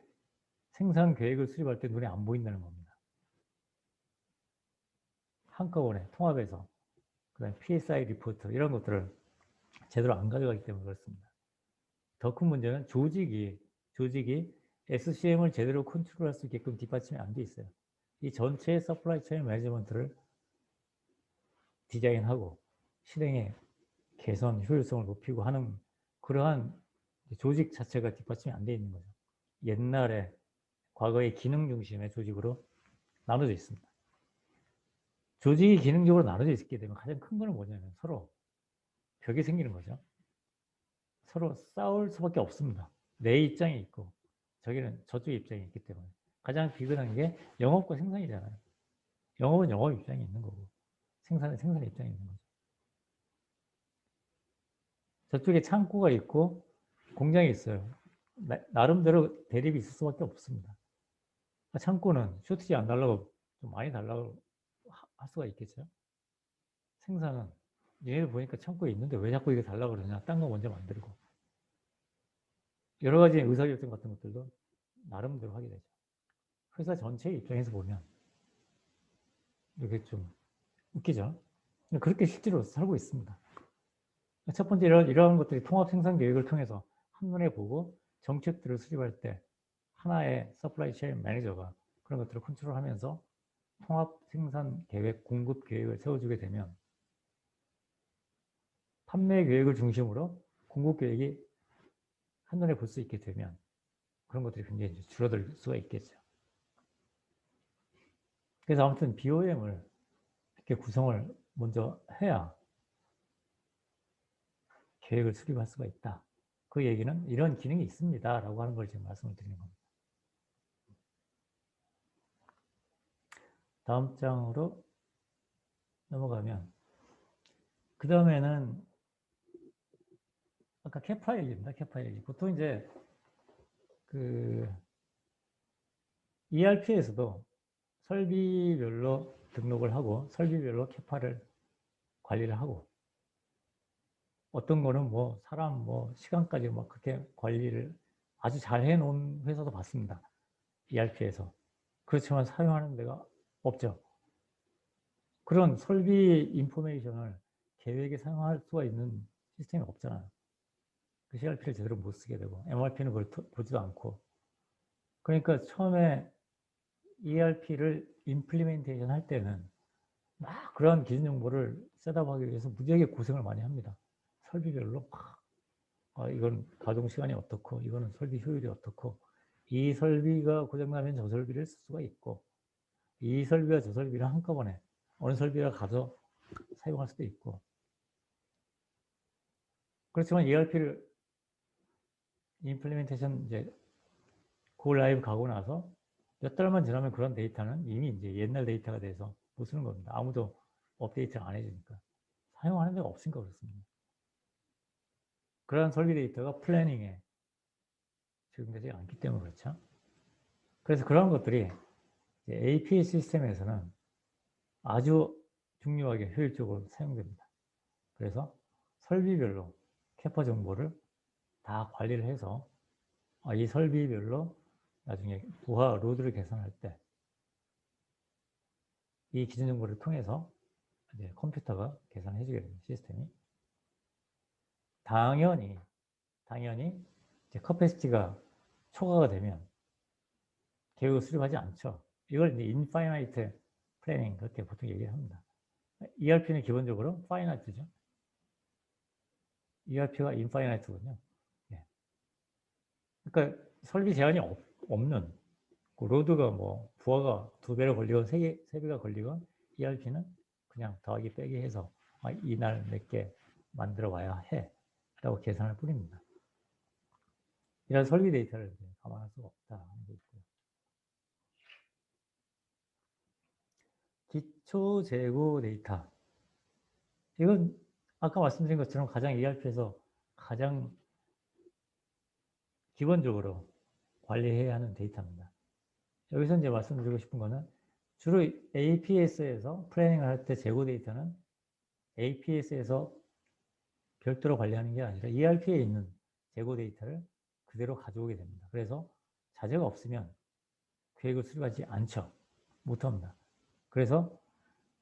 생산 계획을 수립할 때 눈에 안 보인다는 겁니다. 한꺼번에 통합해서 그다음에 PSI 리포트 이런 것들을 제대로 안 가져가기 때문에 그렇습니다. 더 큰 문제는 조직이 SCM을 제대로 컨트롤할 수 있게끔 뒷받침이 안 돼 있어요. 이 전체 서플라이 체인 매니지먼트를 디자인하고 실행에 개선, 효율성을 높이고 하는 그러한 조직 자체가 뒷받침이 안 돼 있는 거죠. 옛날에 과거의 기능 중심의 조직으로 나눠져 있습니다. 조직이 기능적으로 나눠져 있게 되면 가장 큰 거는 뭐냐면 서로 벽이 생기는 거죠. 서로 싸울 수밖에 없습니다. 내 입장이 있고 저쪽의 입장이 있기 때문에. 가장 비근한 게 영업과 생산이잖아요. 영업은 영업 입장이 있는 거고 생산은 생산 입장이 있는 거죠. 저쪽에 창고가 있고 공장이 있어요. 나름대로 대립이 있을 수밖에 없습니다. 창고는 쇼트지 안 달라고 좀 많이 달라고 할 수가 있겠죠. 생산은 얘네들 보니까 창고에 있는데 왜 자꾸 이게 달라고 그러냐. 딴 거 먼저 만들고. 여러 가지 의사결정 같은 것들도 나름대로 하게 되죠. 회사 전체 입장에서 보면 이렇게 좀 웃기죠. 그렇게 실제로 살고 있습니다. 첫 번째 이러한 것들이 통합 생산 계획을 통해서 한눈에 보고 정책들을 수립할 때 하나의 서플라이 체인 매니저가 그런 것들을 컨트롤하면서 통합 생산 계획, 공급 계획을 세워주게 되면 판매 계획을 중심으로 공급 계획이 한눈에 볼 수 있게 되면 그런 것들이 굉장히 줄어들 수가 있겠죠. 그래서 아무튼 BOM을 이렇게 구성을 먼저 해야 계획을 수립할 수가 있다. 그 얘기는 이런 기능이 있습니다라고 하는 걸 지금 말씀을 드리는 겁니다. 다음 장으로 넘어가면 그 다음에는 아까 캐파 얘기입니다. 캐파 얘기. 보통 이제 그 ERP에서도 설비별로 등록을 하고 설비별로 캐파를 관리를 하고 어떤 거는 뭐 사람 뭐 시간까지 막 그렇게 관리를 아주 잘 해놓은 회사도 봤습니다. ERP에서. 그렇지만 사용하는 데가 없죠. 그런 설비 인포메이션을 계획에 사용할 수가 있는 시스템이 없잖아요. 그 CRP를 제대로 못 쓰게 되고 MRP는 그걸 보지도 않고 그러니까 처음에 ERP를 임플리멘테이션 할 때는 막 그런 기준 정보를 셋업하기 위해서 무지하게 고생을 많이 합니다. 설비별로 막 이건 가동 시간이 어떻고 이거는 설비 효율이 어떻고 이 설비가 고장나면 저 설비를 쓸 수가 있고 이 설비와 저 설비를 한꺼번에 어느 설비를 가서 사용할 수도 있고 그렇지만 ERP를 임플리멘테이션 이제 고 라이브 가고 나서 몇 달만 지나면 그런 데이터는 이미 이제 옛날 데이터가 돼서 못 쓰는 겁니다. 아무도 업데이트를 안 해주니까 사용하는 데가 없으니까 그렇습니다. 그러한 설비 데이터가 플래닝에 적용되지 않기 때문에 그렇죠. 그래서 그런 것들이 APA 시스템에서는 아주 중요하게 효율적으로 사용됩니다. 그래서 설비별로 캐파 정보를 다 관리를 해서 이 설비별로 나중에 부하 로드를 계산할 때 이 기준 정보를 통해서 이제 컴퓨터가 계산해 주게 됩니다. 시스템이. 당연히 이제 커패시티가 초과가 되면 계획을 수립하지 않죠. 이걸 이제 인파이나이트 플래닝 그렇게 보통 얘기를 합니다. ERP는 기본적으로 파이나이트죠. ERP가 인파이나이트거든요. 예. 그러니까 설비 제한이 없는 그 로드가 뭐 부하가 2배로 걸리건 3배가 걸리건 ERP는 그냥 더하기 빼기 해서 이날 몇 개 만들어 와야 해 라고 계산할 뿐입니다. 이런 설비 데이터를 감안할 수가 없다 하는 게 있고요. 기초 재고 데이터. 이건 아까 말씀드린 것처럼 가장 ERP에서 가장 기본적으로 관리해야 하는 데이터입니다. 여기서 이제 말씀드리고 싶은 거는 주로 APS에서 플래닝을 할 때 재고 데이터는 APS에서 별도로 관리하는 게 아니라 ERP에 있는 재고 데이터를 그대로 가져오게 됩니다. 그래서 자재가 없으면 계획을 수립하지 않죠. 못합니다. 그래서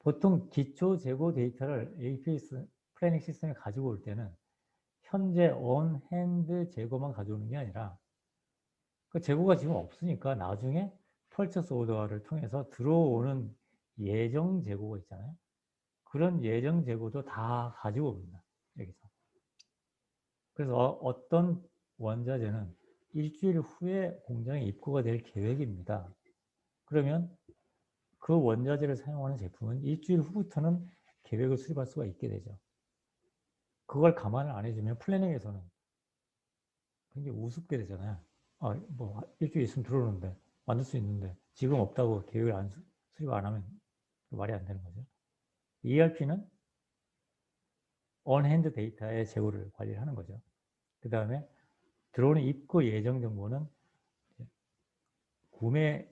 보통 기초 재고 데이터를 APS 플래닝 시스템에 가지고 올 때는 현재 on hand 재고만 가져오는 게 아니라 그 재고가 지금 없으니까 나중에 펄처스 오더를 통해서 들어오는 예정 재고가 있잖아요. 그런 예정 재고도 다 가지고 옵니다. 여기서. 그래서 어떤 원자재는 일주일 후에 공장에 입고가 될 계획입니다. 그러면 그 원자재를 사용하는 제품은 일주일 후부터는 계획을 수립할 수가 있게 되죠. 그걸 감안을 안 해주면 플래닝에서는 굉장히 우습게 되잖아요. 뭐 일주일 있으면 들어오는데 만들 수 있는데 지금 없다고 계획을 수립 안 하면 말이 안 되는 거죠. ERP는 on-hand 데이터의 재고를 관리하는 거죠. 그 다음에 들어오는 입고 예정 정보는 구매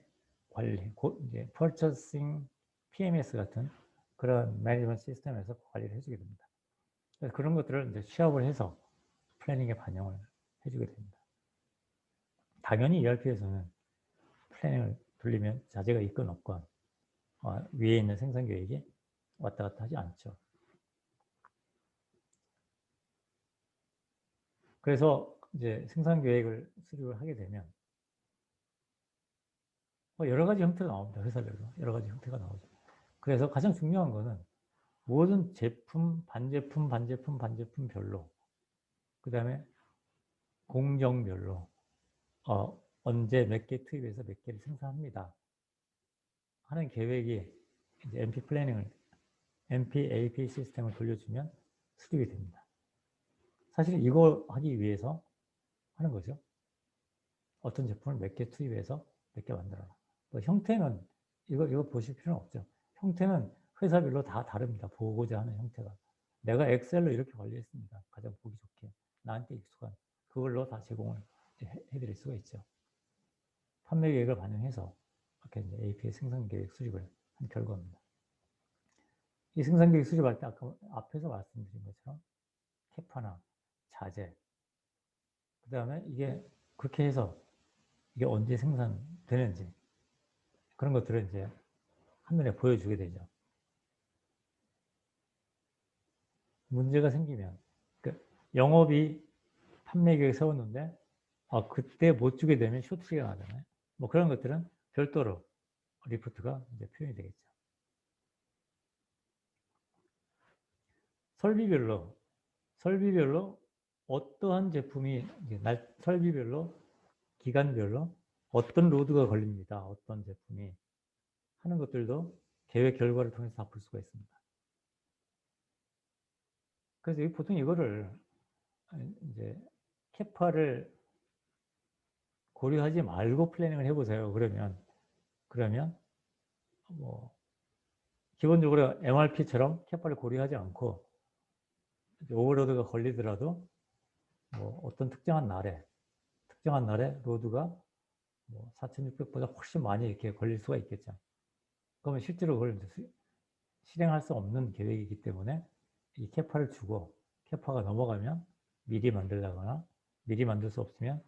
관리, 이제 Purchasing PMS 같은 그런 매니지먼트 시스템에서 관리를 해주게 됩니다. 그래서 그런 것들을 이제 취합을 해서 플래닝에 반영을 해주게 됩니다. 당연히 ERP에서는 플래닝을 돌리면 자재가 있건 없건 위에 있는 생산 계획이 왔다 갔다 하지 않죠. 그래서 이제 생산 계획을 수립을 하게 되면 여러 가지 형태가 나옵니다. 회사별로 여러 가지 형태가 나오죠. 그래서 가장 중요한 거는 모든 제품, 반제품별로 그 다음에 공정별로 언제 몇 개 투입해서 몇 개를 생산합니다 하는 계획이 이제 MP 플래닝을 MP AP 시스템을 돌려주면 수립이 됩니다. 사실 이거 하기 위해서 하는 거죠. 어떤 제품을 몇 개 투입해서 몇 개 만들어라. 뭐 형태는 이거 보실 필요는 없죠. 형태는 회사별로 다 다릅니다. 보고자 하는 형태가. 내가 엑셀로 이렇게 관리했습니다. 가장 보기 좋게. 나한테 익숙한. 그걸로 다 제공을 해드릴 수가 있죠. 판매 계획을 반영해서 이렇게 이제 API 생산 계획 수립을 한 결과입니다. 이 생산 계획 수립할 때 아까 앞에서 말씀드린 것처럼 캐파나 자재, 그 다음에 이게 그렇게 해서 이게 언제 생산되는지 그런 것들을 이제 한눈에 보여주게 되죠. 문제가 생기면 영업이 판매 계획 세웠는데 그때 못 주게 되면 쇼트리가 나잖아요. 뭐 그런 것들은 별도로 리포트가 이제 표현이 되겠죠. 설비별로 어떠한 제품이 설비별로 기간별로 어떤 로드가 걸립니다. 어떤 제품이 하는 것들도 계획 결과를 통해서 다 볼 수가 있습니다. 그래서 보통 이거를 이제 캐파를 고려하지 말고 플래닝을 해보세요. 그러면 뭐 기본적으로 MRP처럼 캐파를 고려하지 않고 오버로드가 걸리더라도 뭐 어떤 특정한 날에 로드가 뭐 4,600보다 훨씬 많이 이렇게 걸릴 수가 있겠죠. 그러면 실제로 그걸 실행할 수 없는 계획이기 때문에 이 캐파를 주고 캐파가 넘어가면 미리 만들다거나 미리 만들 수 없으면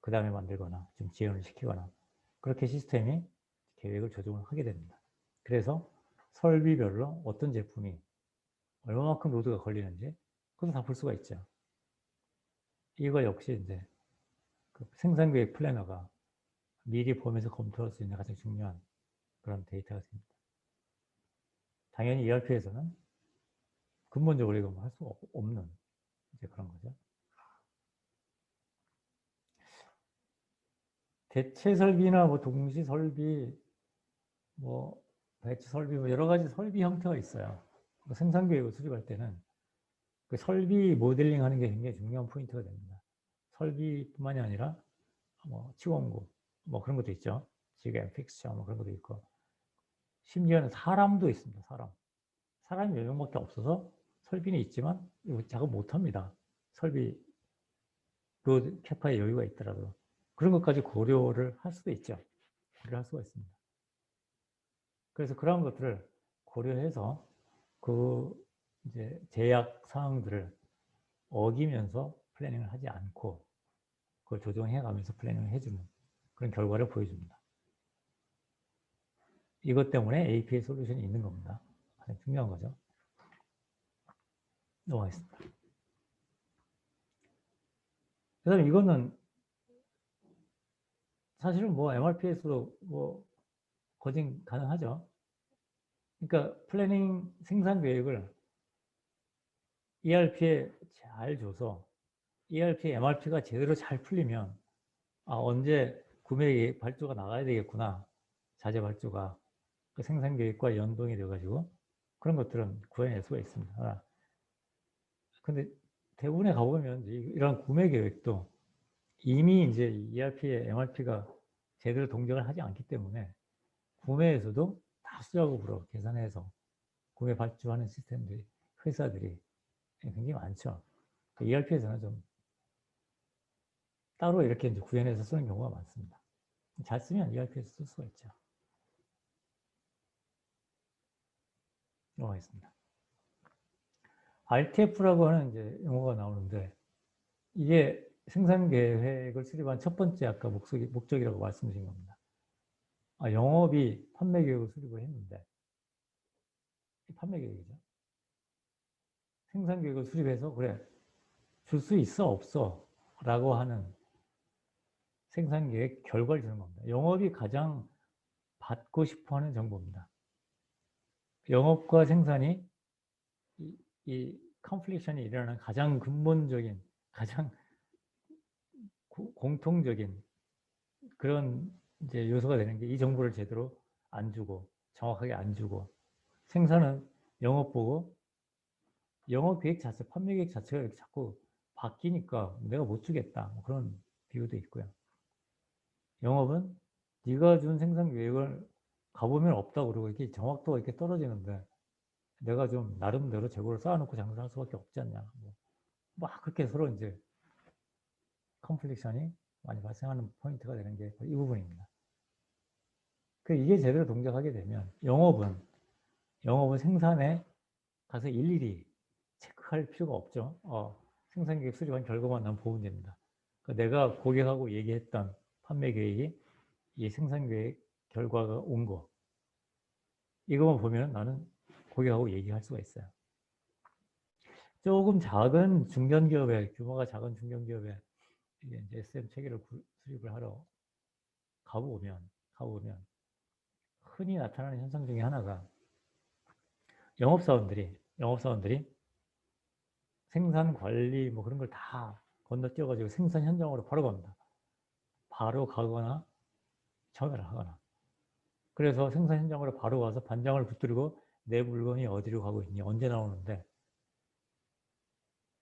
그 다음에 만들거나 좀 지연을 시키거나 그렇게 시스템이 계획을 조정을 하게 됩니다. 그래서 설비별로 어떤 제품이 얼마만큼 로드가 걸리는지 그것도 다 볼 수가 있죠. 이거 역시 이제 그 생산계획 플래너가 미리 보면서 검토할 수 있는 가장 중요한 그런 데이터가 됩니다. 당연히 ERP에서는 근본적으로 이거 할 수 없는 이제 그런 거죠. 대체 설비나 뭐 동시 설비, 뭐 배치 설비, 뭐 여러 가지 설비 형태가 있어요. 생산 계획을 수립할 때는 그 설비 모델링 하는 게 굉장히 중요한 포인트가 됩니다. 설비뿐만이 아니라 뭐 치원구, 뭐 그런 것도 있죠. 지금 픽스처 뭐 그런 것도 있고 심지어는 사람도 있습니다. 사람이 10명밖에 없어서 설비는 있지만 이거 작업 못합니다. 설비 그 캐파에 여유가 있더라도 그런 것까지 고려를 할 수도 있죠. 고려할 수가 있습니다. 그래서 그런 것들을 고려해서 그 이제 제약 사항들을 어기면서 플래닝을 하지 않고 그걸 조정해 가면서 플래닝을 해주는 그런 결과를 보여줍니다. 이것 때문에 API 솔루션이 있는 겁니다. 가장 중요한 거죠. 넘어가겠습니다. 그다음에 이거는 사실은 뭐 MRP에서도 뭐 거진 가능하죠. 그러니까 플래닝 생산 계획을 ERP에 잘 줘서 ERP, MRP가 제대로 잘 풀리면 언제 구매 발주가 나가야 되겠구나. 자재 발주가 그 생산 계획과 연동이 돼가지고 그런 것들은 구해낼 수가 있습니다. 근데 대부분에 가보면 이런 구매 계획도 이미 이제 ERP에 MRP가 제대로 동작을 하지 않기 때문에 구매에서도 다수작업으로 계산해서 구매 발주하는 시스템들이 회사들이 굉장히 많죠. ERP에서는 좀 따로 이렇게 이제 구현해서 쓰는 경우가 많습니다. 잘 쓰면 ERP에서 쓸 수가 있죠. 넘어가겠습니다. RTF라고 하는 이제 용어가 나오는데 이게 생산 계획을 수립한 첫 번째 아까 목적이라고 말씀드린 겁니다. 영업이 판매 계획을 수립을 했는데 판매 계획이죠. 생산 계획을 수립해서 그래 줄 수 있어 없어 라고 하는 생산 계획 결과를 주는 겁니다. 영업이 가장 받고 싶어하는 정보입니다. 영업과 생산이 이 컨플릭션이 일어나는 가장 근본적인 가장 공통적인 그런 이제 요소가 되는 게 이 정보를 제대로 안 주고 정확하게 안 주고 생산은 영업 보고 영업 계획 자체, 판매 계획 자체가 이렇게 자꾸 바뀌니까 내가 못 주겠다. 뭐 그런 비유도 있고요. 영업은 네가 준 생산 계획을 가보면 없다고 그러고 이렇게 정확도가 이렇게 떨어지는데 내가 좀 나름대로 재고를 쌓아놓고 장사를 할 수밖에 없지 않냐. 뭐 막 그렇게 서로 이제 컨플릭션이 많이 발생하는 포인트가 되는 게 이 부분입니다. 이게 제대로 동작하게 되면 영업은 생산에 가서 일일이 체크할 필요가 없죠. 생산 계획 수립한 결과만 나면 보면 됩니다. 그러니까 내가 고객하고 얘기했던 판매 계획이 이 생산 계획 결과가 온 거, 이거만 보면 나는 고객하고 얘기할 수가 있어요. 조금 작은 중견기업에, 규모가 작은 중견기업에 이제 SM 체계를 수립을 하러 가보면 흔히 나타나는 현상 중에 하나가 영업사원들이 생산 관리 뭐 그런 걸 다 건너뛰어가지고 생산 현장으로 바로 갑니다. 바로 가거나 전화를 하거나. 그래서 생산 현장으로 바로 가서 반장을 붙들고 내 물건이 어디로 가고 있니? 언제 나오는데?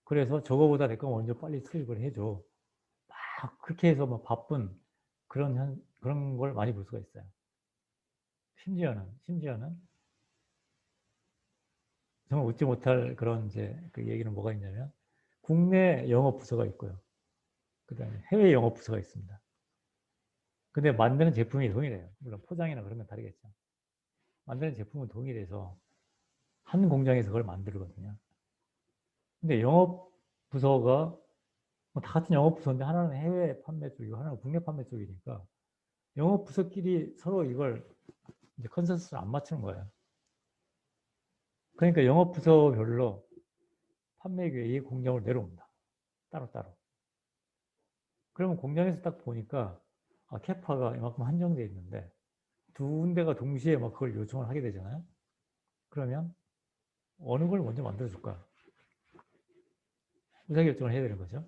그래서 저거보다 내 거 먼저 빨리 수립을 해줘. 막 그렇게 해서 막 바쁜 그런 걸 많이 볼 수가 있어요. 심지어는 정말 웃지 못할 그런 이제 그 얘기는 뭐가 있냐면 국내 영업 부서가 있고요. 그다음에 해외 영업 부서가 있습니다. 근데 만드는 제품이 동일해요. 물론 포장이나 그런 건 다르겠죠. 만드는 제품은 동일해서 한 공장에서 그걸 만들거든요. 근데 영업 부서가 다 같은 영업 부서인데 하나는 해외 판매 쪽이고 하나는 국내 판매 쪽이니까 영업 부서끼리 서로 이걸 이제 컨센서스를 안 맞추는 거예요. 그러니까 영업 부서별로 판매 계획이 공장으로 내려옵니다. 따로따로. 그러면 공장에서 딱 보니까 캐파가 이만큼 한정되어 있는데 두 군데가 동시에 막 그걸 요청을 하게 되잖아요. 그러면 어느 걸 먼저 만들어줄까? 의사결정을 해야 되는 거죠.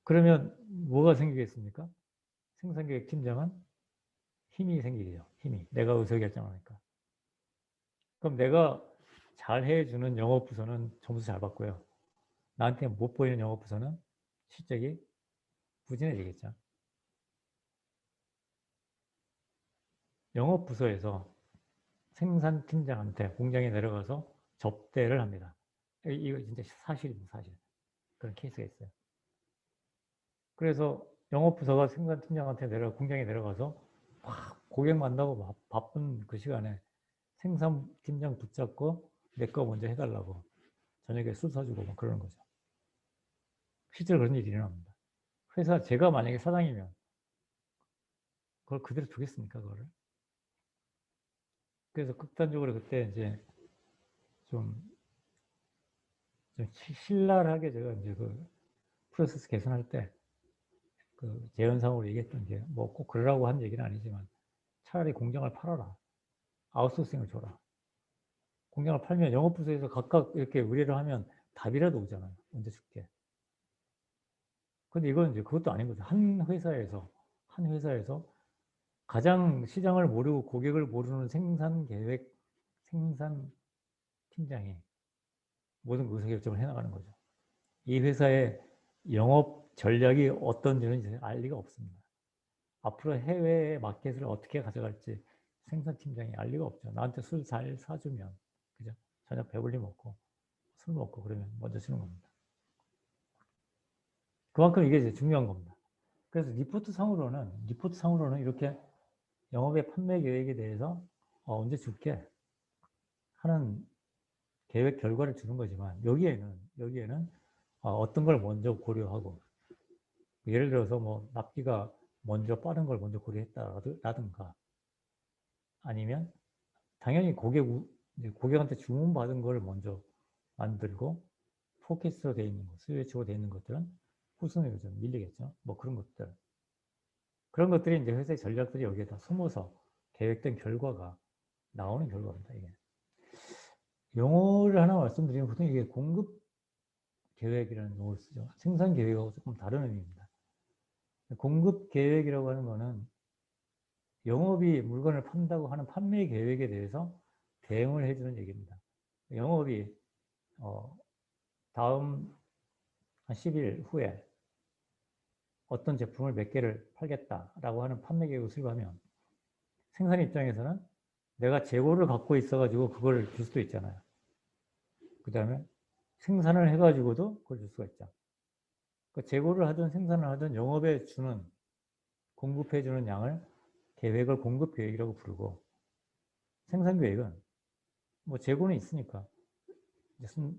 그러면 뭐가 생기겠습니까? 생산계획팀장은 힘이 생기죠. 힘이. 내가 의사결정하니까. 그럼 내가 잘 해주는 영업부서는 점수 잘 받고요. 나한테 못 보이는 영업부서는 실적이 부진해지겠죠. 영업부서에서 생산팀장한테 공장에 내려가서 접대를 합니다. 이거 진짜 사실입니다. 사실. 그런 케이스가 있어요. 그래서 영업부서가 생산팀장한테 공장에 내려가서 막 고객 만나고 바쁜 그 시간에 생산팀장 붙잡고 내 거 먼저 해달라고 저녁에 술 사주고 막 그러는 거죠. 실제로 그런 일이 일어납니다. 회사 제가 만약에 사장이면 그걸 그대로 두겠습니까, 그거를? 그래서 극단적으로 그때 이제 좀 신랄하게 제가 이제 그 프로세스 개선할 때 그 재현상으로 얘기했던 게 뭐 꼭 그러라고 한 얘기는 아니지만 차라리 공장을 팔아라. 아웃소싱을 줘라. 공장을 팔면 영업부서에서 각각 이렇게 의뢰를 하면 답이라도 오잖아요. 언제 줄게. 근데 이건 이제 그것도 아닌 거죠. 한 회사에서 가장 시장을 모르고 고객을 모르는 생산 팀장이 모든 의사결정을 해나가는 거죠. 이 회사의 영업 전략이 어떤지는 이제 알 리가 없습니다. 앞으로 해외 마켓을 어떻게 가져갈지 생산팀장이 알 리가 없죠. 나한테 술 잘 사주면, 그죠? 저녁 배불리 먹고, 술 먹고 그러면 먼저 주는 겁니다. 그만큼 이게 이제 중요한 겁니다. 그래서 리포트 상으로는 이렇게 영업의 판매 계획에 대해서 언제 줄게 하는 계획 결과를 주는 거지만 여기에는 어떤 걸 먼저 고려하고 예를 들어서 뭐 납기가 먼저 빠른 걸 먼저 고려했다라든가 아니면 당연히 고객한테 주문받은 걸 먼저 만들고 포켓으로 되어 있는 것, 수요 예측으로 되어 있는 것들은 후순위로 좀 밀리겠죠. 뭐 그런 것들이 이제 회사의 전략들이 여기에 다 숨어서 계획된 결과가 나오는 결과입니다. 이게 용어를 하나 말씀드리면 보통 이게 공급 계획이라는 용어를 쓰죠. 생산 계획하고 조금 다른 의미입니다. 공급 계획이라고 하는 거는 영업이 물건을 판다고 하는 판매 계획에 대해서 대응을 해주는 얘기입니다. 영업이 다음 한 10일 후에 어떤 제품을 몇 개를 팔겠다라고 하는 판매 계획을 수립하면 생산 입장에서는 내가 재고를 갖고 있어가지고 그걸 줄 수도 있잖아요. 그 다음에 생산을 해가지고도 그걸 줄 수가 있죠. 그 재고를 하든 생산을 하든 영업에 주는, 공급해주는 양을 계획을 공급 계획이라고 부르고, 생산 계획은 뭐 재고는 있으니까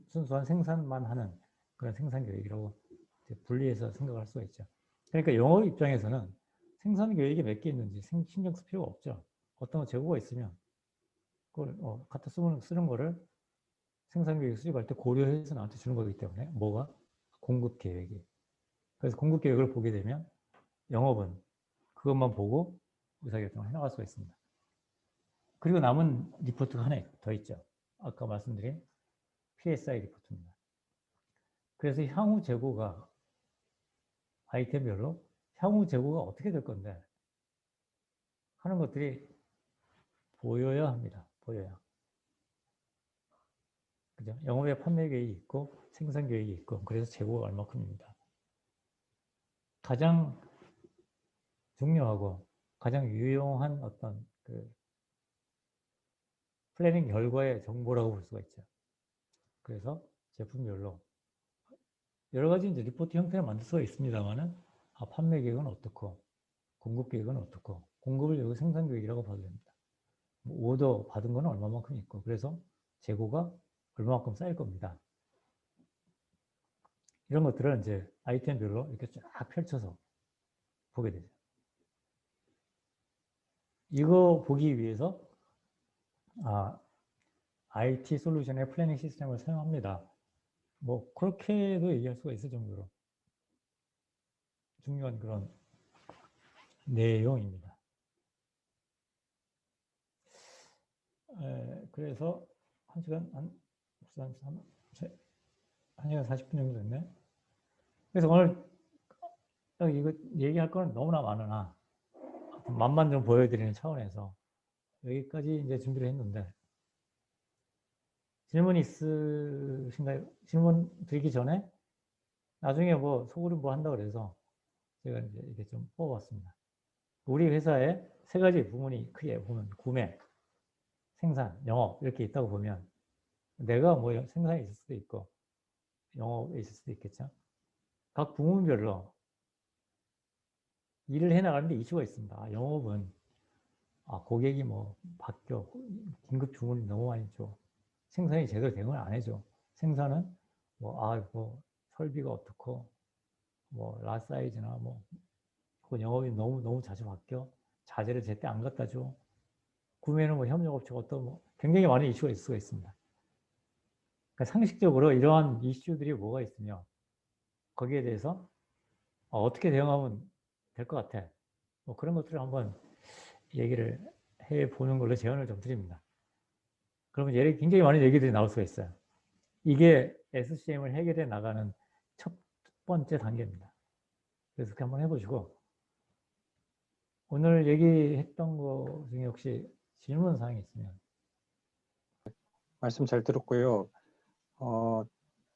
순수한 생산만 하는 그런 생산 계획이라고 분리해서 생각할 수가 있죠. 그러니까 영업 입장에서는 생산 계획이 몇 개 있는지 신경 쓸 필요가 없죠. 어떤 재고가 있으면 그걸 갖다 쓰는 거를 생산 계획 수립할 때 고려해서 나한테 주는 거기 때문에 뭐가? 공급 계획이. 그래서 공급 계획을 보게 되면 영업은 그것만 보고 의사결정을 해나갈 수가 있습니다. 그리고 남은 리포트가 하나 더 있죠. 아까 말씀드린 PSI 리포트입니다. 그래서 향후 재고가 아이템별로 향후 재고가 어떻게 될 건데 하는 것들이 보여야 합니다. 보여야. 그죠? 영업의 판매 계획이 있고 생산 계획이 있고 그래서 재고가 얼마큼입니다. 가장 중요하고 가장 유용한 어떤 그 플래닝 결과의 정보라고 볼 수가 있죠. 그래서 제품별로 여러 가지 이제 리포트 형태를 만들 수가 있습니다만은 판매 계획은 어떻고 공급 계획은 어떻고 공급을 여기 생산 계획이라고 봐도 됩니다. 오더 받은 거는 얼마만큼 있고 그래서 재고가 얼마만큼 쌓일 겁니다. 이런 것들을 이제 아이템별로 이렇게 쫙 펼쳐서 보게 되죠. 이거 보기 위해서 IT 솔루션의 플래닝 시스템을 사용합니다. 뭐 그렇게도 얘기할 수가 있을 정도로 중요한 그런 내용입니다. 그래서 1시간 40분 정도 됐네. 그래서 오늘 이거 얘기할 거는 너무나 많으나 맛만 좀 보여드리는 차원에서 여기까지 이제 준비를 했는데 질문 있으신가요? 질문 드리기 전에 나중에 뭐 소그룹 뭐 한다고 그래서 제가 이제 이렇게 좀 뽑아봤습니다. 우리 회사에 세 가지 부문이 크게 보면 구매, 생산, 영업 이렇게 있다고 보면 내가 뭐 생산에 있을 수도 있고 영업에 있을 수도 있겠죠. 각 부문별로 일을 해나가는데 이슈가 있습니다. 영업은 고객이 뭐 바뀌어 긴급 주문이 너무 많이 줘. 생산이 제대로 대응을 안 해줘. 생산은 뭐 설비가 어떻고 뭐 라 사이즈나 뭐 영업이 너무 자주 바뀌어. 자재를 제때 안 갖다 줘. 구매는 뭐 협력업체가 어떤 뭐 굉장히 많은 이슈가 있을 수가 있습니다. 그러니까 상식적으로 이러한 이슈들이 뭐가 있으며 거기에 대해서 어떻게 대응하면 될 것 같아. 뭐 그런 것들을 한번 얘기를 해보는 걸로 제안을 좀 드립니다. 그러면 굉장히 많은 얘기들이 나올 수가 있어요. 이게 SCM을 해결해 나가는 첫 번째 단계입니다. 그래서 그렇게 한번 해보시고 오늘 얘기했던 거 중에 혹시 질문 사항이 있으면 말씀 잘 들었고요.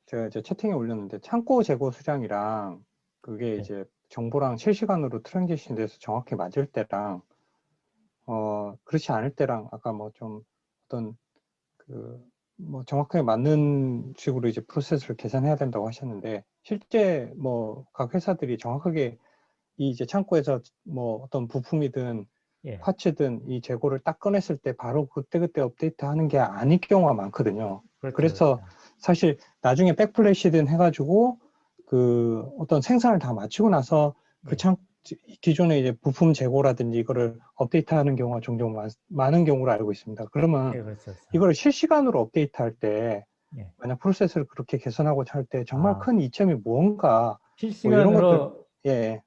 제가 이제 채팅에 올렸는데 창고 재고 수량이랑 그게 네. 이제 정보랑 실시간으로 트랜지션 돼서 정확히 맞을 때랑 그렇지 않을 때랑 아까 뭐 좀 어떤 뭐 정확하게 맞는 식으로 이제 프로세스를 계산해야 된다고 하셨는데 실제 뭐 각 회사들이 정확하게 이 이제 창고에서 뭐 어떤 부품이든 예. 파츠든 이 재고를 딱 꺼냈을 때 바로 그때그때 업데이트하는 게 아닐 경우가 많거든요. 그래서 그렇죠. 사실 나중에 백플래시든 해가지고 그 어떤 생산을 다 마치고 나서 그 기존의 이제 부품 재고라든지 이거를 업데이트하는 경우가 종종 많은 경우로 알고 있습니다. 그러면 예, 그렇죠. 이걸 실시간으로 업데이트할 때 예. 만약 프로세스를 그렇게 개선하고 할 때 정말 큰 이점이 뭔가 뭐 이런 것들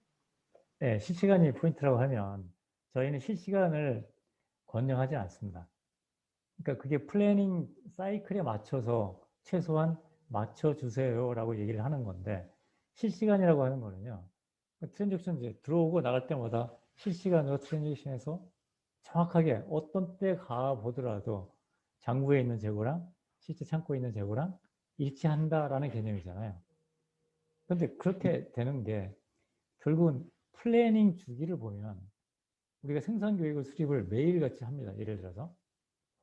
실시간이 포인트라고 하면 저희는 실시간을 권장하지 않습니다. 그러니까 그게 플래닝 사이클에 맞춰서 최소한 맞춰주세요라고 얘기를 하는 건데 실시간이라고 하는 거는요. 트랜잭션 이제 들어오고 나갈 때마다 실시간으로 트랜잭션해서 정확하게 어떤 때 가 보더라도 장부에 있는 재고랑 실제 창고에 있는 재고랑 일치한다라는 개념이잖아요. 그런데 그렇게 되는 게 결국은 플래닝 주기를 보면 우리가 생산 계획을 수립을 매일같이 합니다. 예를 들어서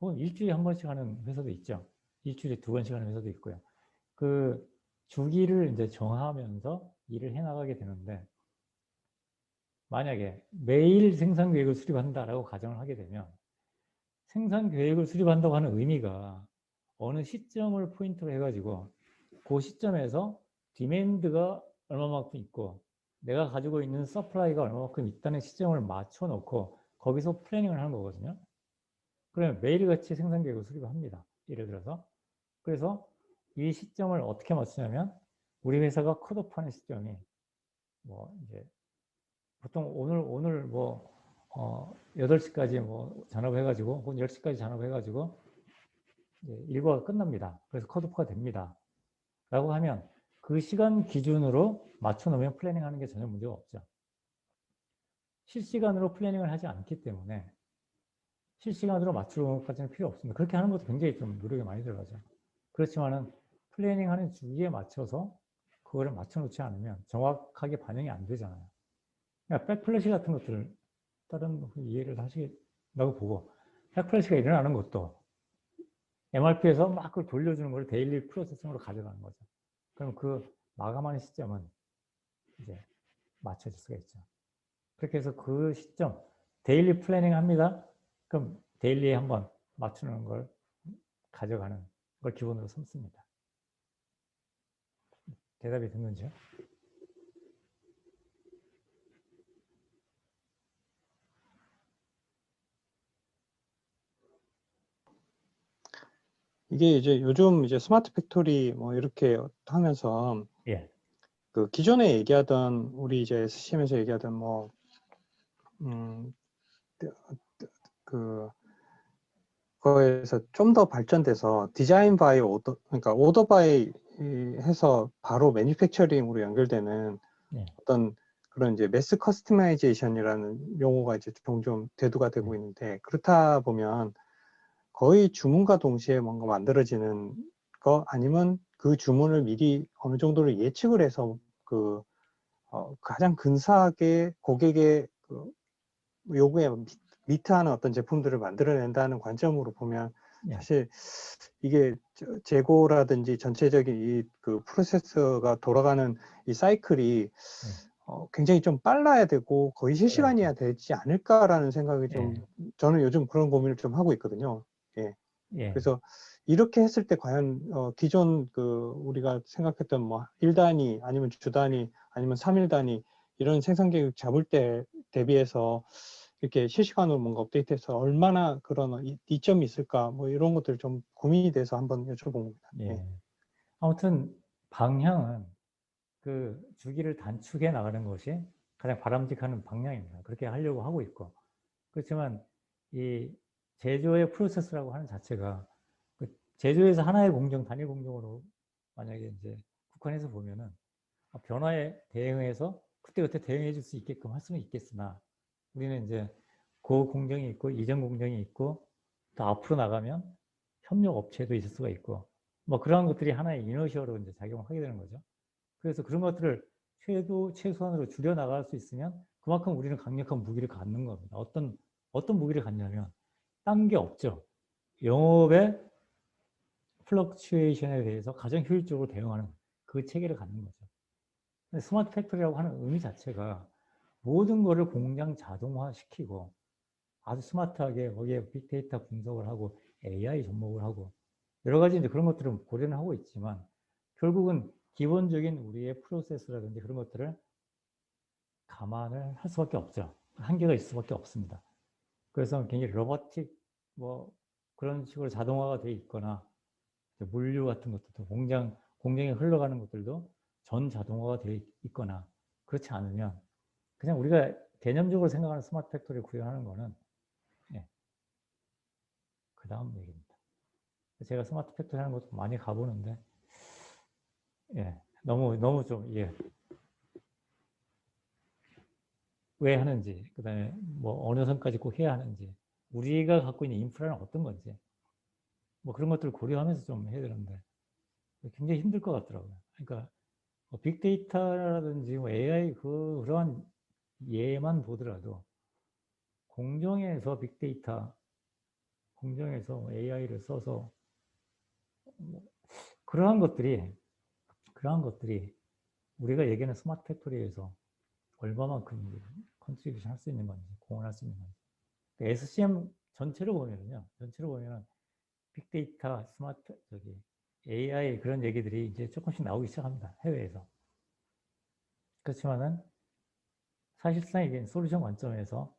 혹은 일주일에 한 번씩 하는 회사도 있죠. 일주일에 2번씩 하는 회사도 있고요. 그 주기를 이제 정하면서 일을 해나가게 되는데 만약에 매일 생산 계획을 수립한다라고 가정을 하게 되면 생산 계획을 수립한다고 하는 의미가 어느 시점을 포인트로 해가지고 그 시점에서 디맨드가 얼마만큼 있고 내가 가지고 있는 서플라이가 얼마만큼 있다는 시점을 맞춰 놓고 거기서 플래닝을 하는 거거든요. 그러면 매일같이 생산 계획을 수립을 합니다. 예를 들어서. 그래서 이 시점을 어떻게 맞추냐면 우리 회사가 컷오프하는 시점이 뭐 이제 보통 오늘 뭐 8시까지 뭐 잔업해가지고 혹은 10시까지 잔업해가지고 일과가 끝납니다. 그래서 컷오프가 됩니다. 라고 하면 그 시간 기준으로 맞춰놓으면 플래닝하는 게 전혀 문제가 없죠. 실시간으로 플래닝을 하지 않기 때문에 실시간으로 맞추는 것까지는 필요 없습니다. 그렇게 하는 것도 굉장히 좀 노력이 많이 들어가죠. 그렇지만은 플래닝하는 주기에 맞춰서 그거를 맞춰놓지 않으면 정확하게 반영이 안 되잖아요. 그러니까 백플래시 같은 것들을 다른 이해를 하시라고 보고 백플래시가 일어나는 것도 MRP에서 막 그걸 돌려주는 걸 데일리 프로세싱으로 가져가는 거죠. 그럼 그 마감하는 시점은 이제 맞춰질 수가 있죠. 그렇게 해서 그 시점, 데일리 플래닝 합니다. 그럼 데일리에 한번 맞추는 걸 가져가는 걸 기본으로 삼습니다. 대답이 됐는지요? 이게 이제 요즘 이제 스마트 팩토리 뭐 이렇게 하면서 예. 그 기존에 얘기하던 우리 이제 SCM에서 얘기하던 뭐 그 거에서 좀 더 발전돼서 디자인 바이 오더, 그러니까 오더 바이 해서 바로 매니팩처링으로 연결되는 예. 어떤 그런 이제 매스 커스터마이제이션이라는 용어가 이제 종종 대두가 되고 있는데, 그렇다 보면 거의 주문과 동시에 뭔가 만들어지는 거 아니면 그 주문을 미리 어느 정도로 예측을 해서 그 가장 근사하게 고객의 그 요구에 미트하는 어떤 제품들을 만들어낸다는 관점으로 보면 예. 사실 이게 재고라든지 전체적인 이 그 프로세스가 돌아가는 이 사이클이 굉장히 좀 빨라야 되고 거의 실시간이어야 되지 않을까라는 생각이 좀 저는 요즘 그런 고민을 좀 하고 있거든요. 예. 예. 그래서 이렇게 했을 때 과연 기존 그 우리가 생각했던 뭐 1단위 아니면 주 단위 아니면 3일 단위 이런 생산 계획 잡을 때 대비해서 이렇게 실시간으로 뭔가 업데이트해서 얼마나 그런 이점이 있을까 뭐 이런 것들 좀 고민이 돼서 한번 여쭤본 겁니다. 예. 아무튼 방향은 그 주기를 단축해 나가는 것이 가장 바람직한 방향입니다. 그렇게 하려고 하고 있고. 그렇지만 이 제조의 프로세스라고 하는 자체가 그 제조에서 하나의 공정, 단일 공정으로 만약에 이제 국한해서 보면은 변화에 대응해서 그때그때 대응해 줄 수 있게끔 할 수는 있겠으나 우리는 이제 고 공정이 있고 이전 공정이 있고 또 앞으로 나가면 협력 업체도 있을 수가 있고 뭐 그러한 것들이 하나의 이너셔로 이제 작용을 하게 되는 거죠. 그래서 그런 것들을 최소한으로 줄여 나갈 수 있으면 그만큼 우리는 강력한 무기를 갖는 겁니다. 어떤 무기를 갖냐면 딴 게 없죠. 영업의 플럭추에이션에 대해서 가장 효율적으로 대응하는 그 체계를 갖는 거죠. 스마트 팩토리라고 하는 의미 자체가 모든 것을 공장 자동화 시키고 아주 스마트하게 거기에 빅데이터 분석을 하고 AI 접목을 하고 여러 가지 이제 그런 것들은 고려는 하고 있지만 결국은 기본적인 우리의 프로세스라든지 그런 것들을 감안을 할 수밖에 없죠. 한계가 있을 수밖에 없습니다. 그래서 굉장히 로보틱 뭐 그런 식으로 자동화가 돼 있거나 물류 같은 것들도 공장에 흘러가는 것들도 전 자동화가 돼 있거나 그렇지 않으면 그냥 우리가 개념적으로 생각하는 스마트 팩토리를 구현하는 거는 그 다음 얘기입니다. 제가 스마트 팩토리 하는 것도 많이 가보는데 너무 좀 왜 하는지 그다음에 뭐 어느 선까지 꼭 해야 하는지 우리가 갖고 있는 인프라는 어떤 건지 뭐 그런 것들을 고려하면서 좀 해야 되는데 굉장히 힘들 것 같더라고요. 그러니까 빅데이터라든지 AI 그런 예만 보더라도 공정에서 빅데이터, 공정에서 AI를 써서 뭐 그러한 것들이 우리가 얘기하는 스마트 팩토리에서 얼마만큼 컨트리뷰션 할 수 있는 건지, 공헌할 수 있는 건지. SCM 전체로 보면은요, 빅데이터, 스마트, AI 그런 얘기들이 이제 조금씩 나오기 시작합니다. 해외에서. 그렇지만은 사실상 이게 솔루션 관점에서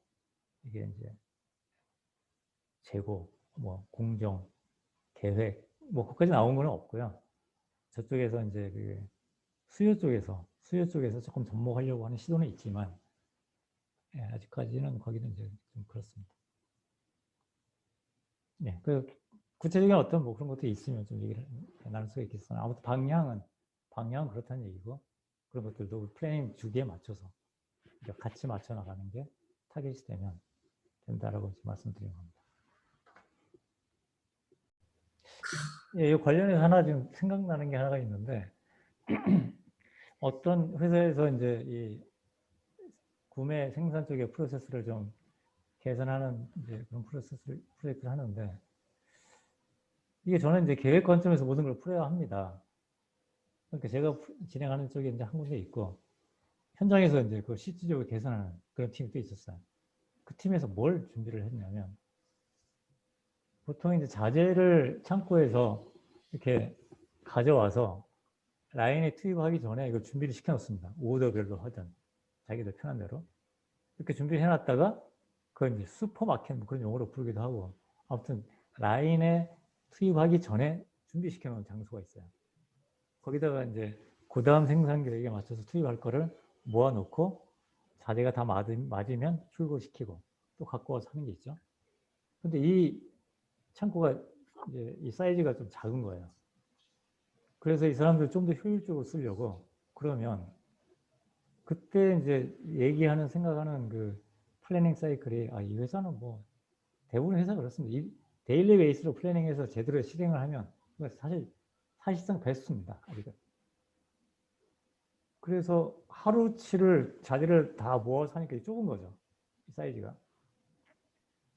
이게 이제 재고, 뭐 공정, 계획, 뭐 그까지 나온 건 없고요. 저쪽에서 이제 그 수요 쪽에서 조금 접목하려고 하는 시도는 있지만 예, 아직까지는 거기는 이제 좀 그렇습니다. 네, 그 구체적인 어떤 뭐 그런 것도 있으면 좀 얘기를 나눌 수가 있겠으나 아무튼 방향은 그렇다는 얘기고 그런 것들도 플래닝 주기에 맞춰서 같이 맞춰 나가는 게 타겟이 되면 된다라고 말씀드린 겁니다. 예, 이 관련해서 하나 지금 생각나는 게 하나가 있는데 어떤 회사에서 이제 이 구매 생산 쪽의 프로세스를 좀 개선하는 이제 그런 프로젝트를 하는데 이게 저는 이제 계획 관점에서 모든 걸 풀어야 합니다. 그러니까 제가 진행하는 쪽에 이제 한 군데 있고 현장에서 이제 그 실질적으로 개선하는 그런 팀이 또 있었어요. 그 팀에서 뭘 준비를 했냐면 보통 이제 자재를 창고에서 이렇게 가져와서 라인에 투입하기 전에 이걸 준비를 시켜 놓습니다. 오더별로 하든 자기들 편한 대로 이렇게 준비를 해놨다가 그걸 이제 슈퍼마켓 뭐 그런 용어로 부르기도 하고 아무튼 라인에 투입하기 전에 준비시켜 놓은 장소가 있어요. 거기다가 이제 그 다음 생산 계획에 맞춰서 투입할 거를 모아놓고 자재가 다 맞으면 출고시키고 또 갖고 와서 하는 게 있죠. 근데 이 창고가 이제 이 사이즈가 좀 작은 거예요. 그래서 이 사람들 좀 더 효율적으로 쓰려고 그러면 그때 이제 얘기하는 생각하는 그 플래닝 사이클이 이 회사는 뭐 대부분 회사 그렇습니다. 이 데일리 베이스로 플래닝해서 제대로 실행을 하면 사실상 베스트입니다. 아직은. 그래서 하루치를 자재를 다 모아서 하니까 좁은 거죠. 이 사이즈가.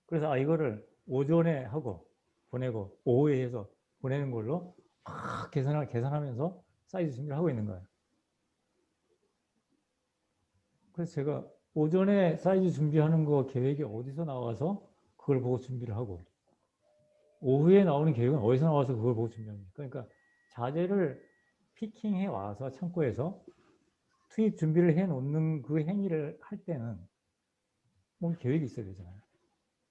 그래서 이거를 오전에 하고 보내고 오후에 해서 보내는 걸로 막 계산하면서 사이즈 준비를 하고 있는 거예요. 그래서 제가 오전에 사이즈 준비하는 거 계획이 어디서 나와서 그걸 보고 준비를 하고 오후에 나오는 계획은 어디서 나와서 그걸 보고 준비합니까? 그러니까 자재를 피킹해 와서 창고에서 투입 준비를 해 놓는 그 행위를 할 때는 뭐 계획이 있어야 되잖아요.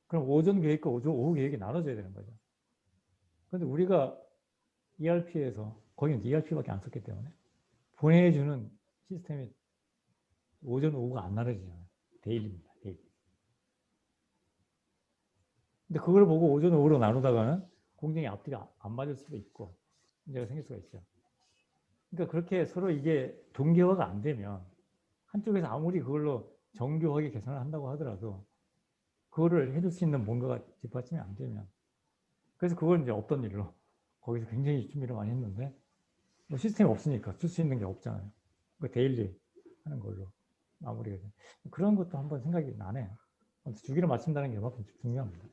그럼 오전 계획과 오후 계획이 나눠져야 되는 거죠. 그런데 우리가 ERP에서 거기는 ERP밖에 안 썼기 때문에 보내주는 시스템이 오전 오후가 안 나눠지잖아요. 데일리입니다. 데일리. 근데 그걸 보고 오전 오후로 나누다가는 공정이 앞뒤가 안 맞을 수도 있고 문제가 생길 수가 있죠. 그러니까 그렇게 서로 이게 동기화가 안 되면 한쪽에서 아무리 그걸로 정교하게 개선을 한다고 하더라도 그거를 해줄 수 있는 뭔가가 뒷받침이 안 되면 그래서 그걸 이제 없던 일로 거기서 굉장히 준비를 많이 했는데 뭐 시스템이 없으니까 쓸 수 있는 게 없잖아요. 그 데일리 하는 걸로 마무리가 돼. 그런 것도 한번 생각이 나네요. 주기를 맞춘다는 게 그만큼 중요합니다.